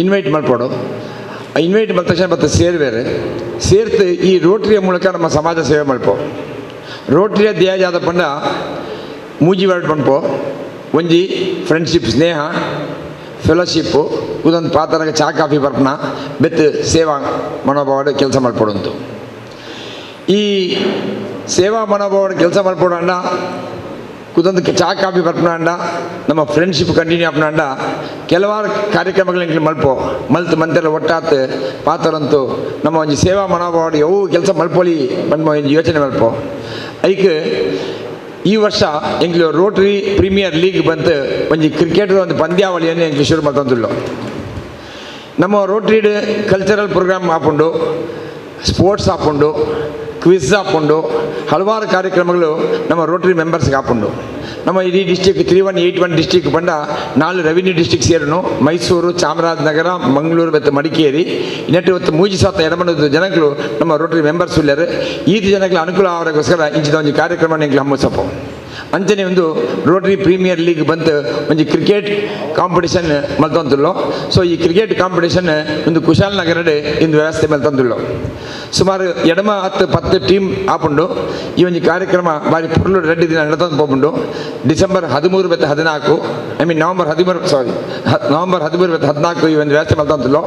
ಇನ್ವೈಟ್ ಮಲ್ದ ತಕ್ಷಣ ಬತ್ತು ಸೇರ್ವೇರು ಸೇರ್ತು ಈ ರೋಟರಿಯ ಮೂಲಕ ನಮ್ಮ ಸಮಾಜ ಸೇವೆ ಮಲ್ಪೋ ರೋಟರಿಯ ಧ್ಯೇಯ ಪಂಡ ಮೂಜಿ ವರ್ಡ್ ಪಂಪೋ ಒಂಜಿ ಫ್ರೆಂಡ್ಶಿಪ್ ಸ್ನೇಹ ಫೆಲೋಶಿಪ್ಪು ಉದೊಂದು ಪಾತ್ರಗೆ ಚಾ ಕಾಫಿ ಬರ್ಪನ ಬೆತ್ತು ಸೇವಾ ಮನೋಭಾವದ ಕೆಲಸ ಮಲ್ಪಡುಂತು ಈ ಸೇವಾ ಮನೋಭಾವದ ಕೆಲಸ ಮಲ್ಪಡಂಡ ಕುದೊಂದು ಚಾ ಕಾಫಿ ಬರ್ಪನಾಂಡ ನಮ್ಮ ಫ್ರೆಂಡ್ಶಿಪ್ ಕಂಟಿನ್ಯೂ ಆಪನಾಂಡ ಕೆಲವಾರು ಕಾರ್ಯಕ್ರಮಗಳು ಮಲ್ಪೋ ಮಂತೆಲ್ಲ ಒಟ್ಟಾತ್ ಪಾತರಂತು ನಮ್ಮ ಒಂಜಿ ಸೇವಾ ಮನೋಭಾವ ಯವು ಕೆಲಸ ಮಲ್ಪೋಲಿ ಬಂದ ಒಂದು ಯೋಚನೆ ಮಲ್ಪೋ ಐಕ್ ಈ ವರ್ಷ ಎಂಗ್ಲು ರೋಟರಿ ಪ್ರೀಮಿಯರ್ ಲೀಗ್ ಬಂತು ಒಂಜಿ ಕ್ರಿಕೆಟ್ದ ಒಂದು ಪಂದ್ಯಾವಳಿಯನ್ನು ಎಂಗ್ಲು ಶುರು ಮಾಡ್ತಂದುಳ್ಳು ನಮ್ಮ ರೋಟರಿ ಕಲ್ಚರಲ್ ಪ್ರೋಗ್ರಾಮ್ ಆಪುಂಡು ಸ್ಪೋರ್ಟ್ಸ್ ಆಪುಂಡು ಕ್ವಿಜ್ ಆಪುಂಡು ಹಲವಾರು ಕಾರ್ಯಕ್ರಮಗಳು ನಮ್ಮ ರೋಟರಿ ಮೆಂಬರ್ಸ್ಗೆ ಆಪುಂಡು ನಮ್ಮ ಇಡೀ ಡಿಸ್ಟಿಕ್ 3181 ಡಿಸ್ಟಿಕ್ ಬಂಡ 4 ರೆವಿನ್ಯೂ ಡಿಸ್ಟಿಕ್ ಸೇರನು ಮೈಸೂರು ಚಾಮರಾಜನಗರ ಮಂಗಳೂರು ಮತ್ತು ಮಡಿಕೇರಿ ಇನ್ನಟ್ಟು ಇವತ್ತು 3,000 ಜನಗಳು ನಮ್ಮ ರೋಟರಿ ಮೆಂಬರ್ಸ್ ಉಳ್ಳರು ಈ ಜನಗಳ ಅನುಕೂಲ ಅವರಿಗೋಸ್ಕರ ಇಂಚಿನ ಒಂದು ಕಾರ್ಯಕ್ರಮ ಎಂಗ್ಲು ಹಮ್ಮಿಸಪ್ಪ ಅಂಚನೆ ಒಂದು ರೋಟರಿ ಪ್ರೀಮಿಯರ್ ಲೀಗ್ ಬಂತು ಒಂದು ಕ್ರಿಕೆಟ್ ಕಾಂಪಿಟೇಷನ್ ಮಲ್ತಂದುಳ್ಳು ಸೊ ಈ ಕ್ರಿಕೆಟ್ ಕಾಂಪಿಟೇಷನ್ ಒಂದು ಕುಶಾಲನಗರಡೆ ಇಂದು ವ್ಯವಸ್ಥೆ ಮಲ್ತಂದುಳ್ಳು ಸುಮಾರು 10 ಟೀಮ್ ಆಪುಂಡು ಈ ಒಂದು ಕಾರ್ಯಕ್ರಮ ಬಾರಿ ಪುರ್ಲು 2 ದಿನ ನಡೆತಂದು ಹೋಗ್ಬುಂಡು ಡಿಸೆಂಬರ್ 13 ಮತ್ತು 14 ನವಂಬರ್ 13 ಮತ್ತು 14 ಈ ಒಂದು ವ್ಯವಸ್ಥೆ ಮಲ್ತಂದುಳ್ಳು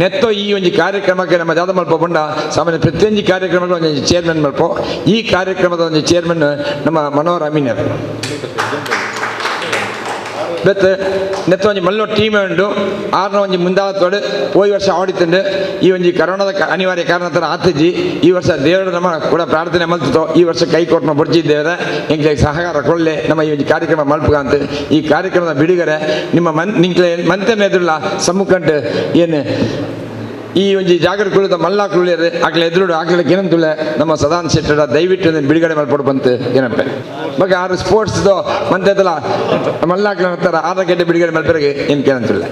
ನೆತ್ತೋ ಈ ಒಂದು ಕಾರ್ಯಕ್ರಮಕ್ಕೆ ನಮ್ಮ ಜಾದ ಮಲ್ಪೊಂಡ ಸಾಮಾನ್ಯ ಪ್ರತಿಯೊಂದು ಕಾರ್ಯಕ್ರಮಕ್ಕೆ ಒಂದು ಚೇರ್ಮನ್ ಮಲ್ಪೋ ಈ ಕಾರ್ಯಕ್ರಮದ ಒಂದು ಚೇರ್ಮನ್ ನಮ್ಮ ಮನೋಹರ್ ಅಮೀನರ್ ಬೆತ್ತ ನೆತ್ತ ಒಂಜಿ ಮಲ್ಲೋ ಟೀಮ್ ಉಂಡು ಆರ್ನ ಒಂಜಿ ಮುಂದಾಳತ್ತೋಡು ಹೋಯ್ ವರ್ಷ ಆಡಿತ್ತುಂಡು ಈ ಒಂಜಿ ಕರೋನಾದ ಅನಿವಾರ್ಯ ಕಾರಣ ತರ ಆತಜ್ಜಿ ಈ ವರ್ಷ ದೇವರು ನಮ್ಮ ಕೂಡ ಪ್ರಾರ್ಥನೆ ಮಲ್ತೋ ಈ ವರ್ಷ ಕೈ ಕೊಟ್ಟು ಬಡ್ಜಿದ್ದೇವೆ ಎಂಕ್ಲೆ ಸಹಕಾರ ಕೊಳ್ಳೆ ನಮ್ಮ ಈ ಒಂಜಿ ಕಾರ್ಯಕ್ರಮ ಮಲ್ಪುಗಂತ ಈ ಕಾರ್ಯಕ್ರಮದ ಬಿಡುಗಡೆ ನಿಮ್ಮ ನಿಂಕ್ಲೆ ಮಂತನ ಎದುರುಲ್ಲ ಸಮ್ಮುಖಂಡು ಏನು ಈ ಒಂಜಿ ಜಾಗೃತ ಮಲ್ಲಾಕುಳ್ಳಿಯರು ಆಗ್ಲ ಎದುರು ಆಗ್ಲಿಕ್ಕೆ ಏನಂತುಳ್ಳ ನಮ್ಮ ಸದಾನಂದ ಶೆಟ್ಟರ ದಯವಿಟ್ಟು ಬಿಡುಗಡೆ ಮಾಡ್ಕೊಡು ಬಂತು ಏನಪ್ಪ ಬಗ್ಗೆ ಆರು ಸ್ಪೋರ್ಟ್ಸ್ದು ಮಂತದಲ್ಲ ಮಲ್ಲಾಕ್ಲ ಆದ ಗಂಟೆ ಬಿಡುಗಡೆ ಮಾಡ್ತಾರೆ ಏನು ಕೇಳಂತುಳ್ಳ